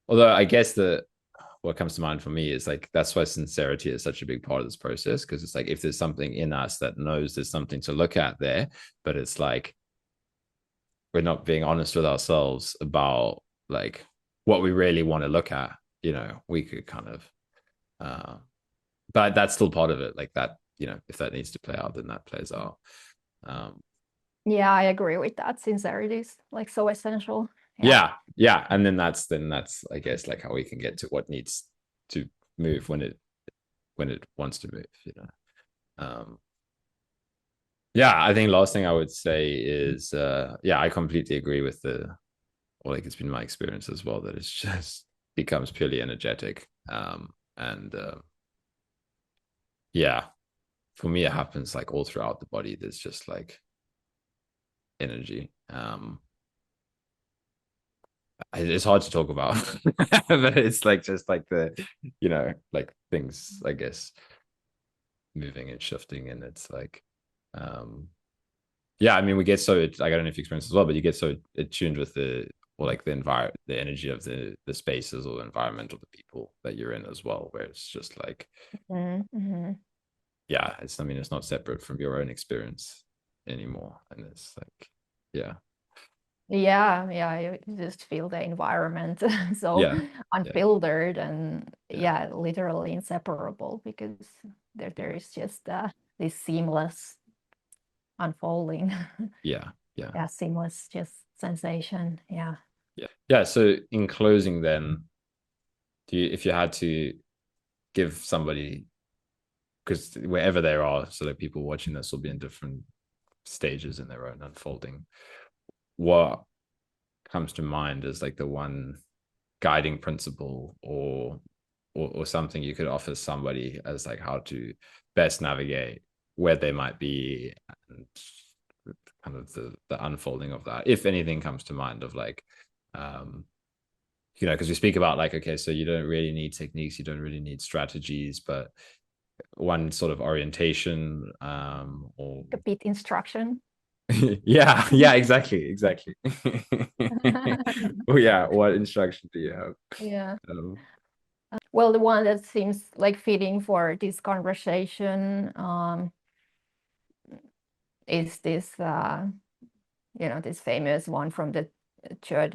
S1: although I guess the what comes to mind for me is like that's why sincerity is such a big part of this process because it's like if there's something in us that knows there's something to look at there, but it's like we're not being honest with ourselves about like what we really want to look at, we could kind of but that's still part of it, like that, if that needs to play out, then that plays out. um
S2: Yeah, I agree with that. Sincerity is like so essential. Yeah.
S1: yeah, and then that's I guess like how we can get to what needs to move when it wants to move. Yeah, I think last thing I would say is yeah, I completely agree with like it's been my experience as well that it's just becomes purely energetic. And yeah, for me it happens like all throughout the body. There's just like energy. It's hard to talk about, but it's like just like like things, I guess, moving and shifting, and it's like yeah, I mean, we get so like, I don't know if you experience as well, but you get so attuned with the environment, the energy of the spaces or the environment of the people that you're in as well, where it's just like
S2: Mm-hmm.
S1: yeah, it's not separate from your own experience anymore, and it's like yeah,
S2: Yeah, you just feel the environment so
S1: yeah, yeah,
S2: unfiltered and
S1: yeah,
S2: yeah, literally inseparable because there is just this seamless unfolding.
S1: yeah, yeah,
S2: Yeah, seamless just sensation. Yeah.
S1: yeah, yeah. So in closing, then, if you had to give somebody, because wherever they are, so that people watching this will be in different stages in their own unfolding, what comes to mind as like the one guiding principle or something you could offer somebody as like how to best navigate where they might be and kind of the unfolding of that, if anything comes to mind of like because we speak about like, okay, so you don't really need techniques, you don't really need strategies, but one sort of orientation or
S2: A bit instruction.
S1: yeah, yeah, exactly. Well, yeah, what instruction do you have?
S2: Yeah.
S1: um,
S2: Well, the one that seems like fitting for this conversation is this, this famous one from the church,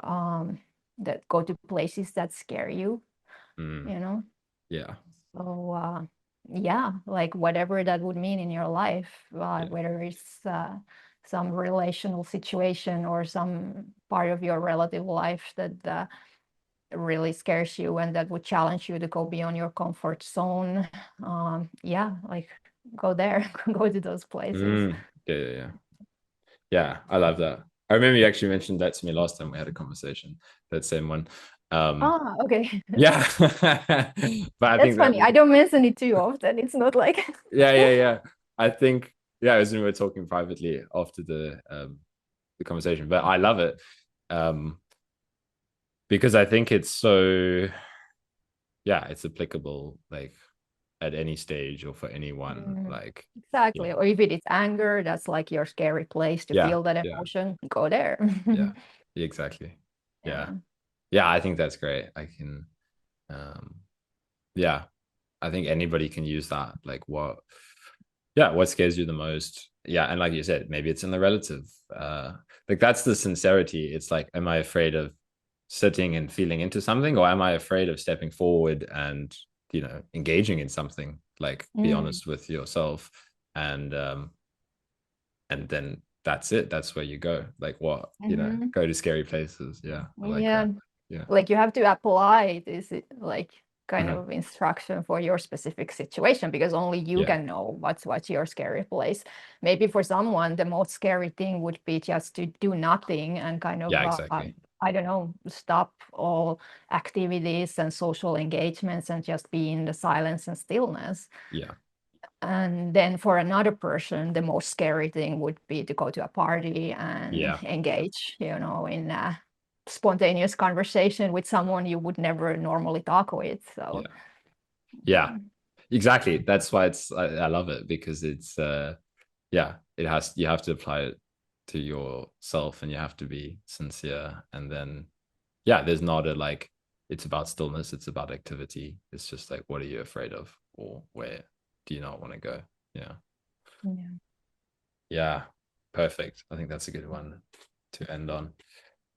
S2: um, that go to places that scare you,
S1: mm,
S2: you know?
S1: yeah,
S2: So, yeah, like whatever that would mean in your life,
S1: yeah,
S2: whether it's some relational situation or some part of your relative life that really scares you and that would challenge you to go beyond your comfort zone. Yeah, like go there, go to those places.
S1: yeah. Yeah, I love that. I remember you actually mentioned that to me last time we had a conversation, that same one.
S2: Ah, okay.
S1: Yeah, but I
S2: That's
S1: think that
S2: funny.
S1: was
S2: I don't mention it too often. It's not like
S1: yeah. I think yeah, it was when we were talking privately after the conversation, but I love it um because I think it's so yeah, it's applicable like at any stage or for anyone.
S2: Mm,
S1: Like
S2: exactly.
S1: yeah,
S2: Or if it is anger, that's like your scary place to
S1: yeah,
S2: feel that
S1: yeah,
S2: emotion. Go there.
S1: yeah, exactly. Yeah,
S2: Yeah.
S1: yeah. I think that's great. I can um yeah, I think anybody can use that, like what scares you the most, yeah, and like you said, maybe it's in the relative like that's the sincerity. It's like, am I afraid of sitting and feeling into something, or am I afraid of stepping forward and engaging in something, like be
S2: Mm.
S1: honest with yourself, and then that's it, that's where you go, like what,
S2: Hmm.
S1: go to scary places. Yeah, I like
S2: Yeah.
S1: that. Yeah.
S2: Like you have to apply this like kind
S1: Mhm.
S2: of instruction for your specific situation because only you
S1: Yeah,
S2: can know what's your scary place. Maybe for someone the most scary thing would be just to do nothing and kind of
S1: yeah, exactly.
S2: I don't know, stop all activities and social engagements and just be in the silence and stillness.
S1: Yeah,
S2: And then for another person, the most scary thing would be to go to a party and
S1: yeah,
S2: engage, in a spontaneous conversation with someone you would never normally talk with. So,
S1: yeah, yeah, exactly. That's why I love it, because it's yeah, you have to apply it to yourself, and you have to be sincere. And then yeah, there's not a like, it's about stillness, it's about activity. It's just like, what are you afraid of, or where do you not want to go? Yeah.
S2: Yeah.
S1: Yeah, perfect. I think that's a good one to end on.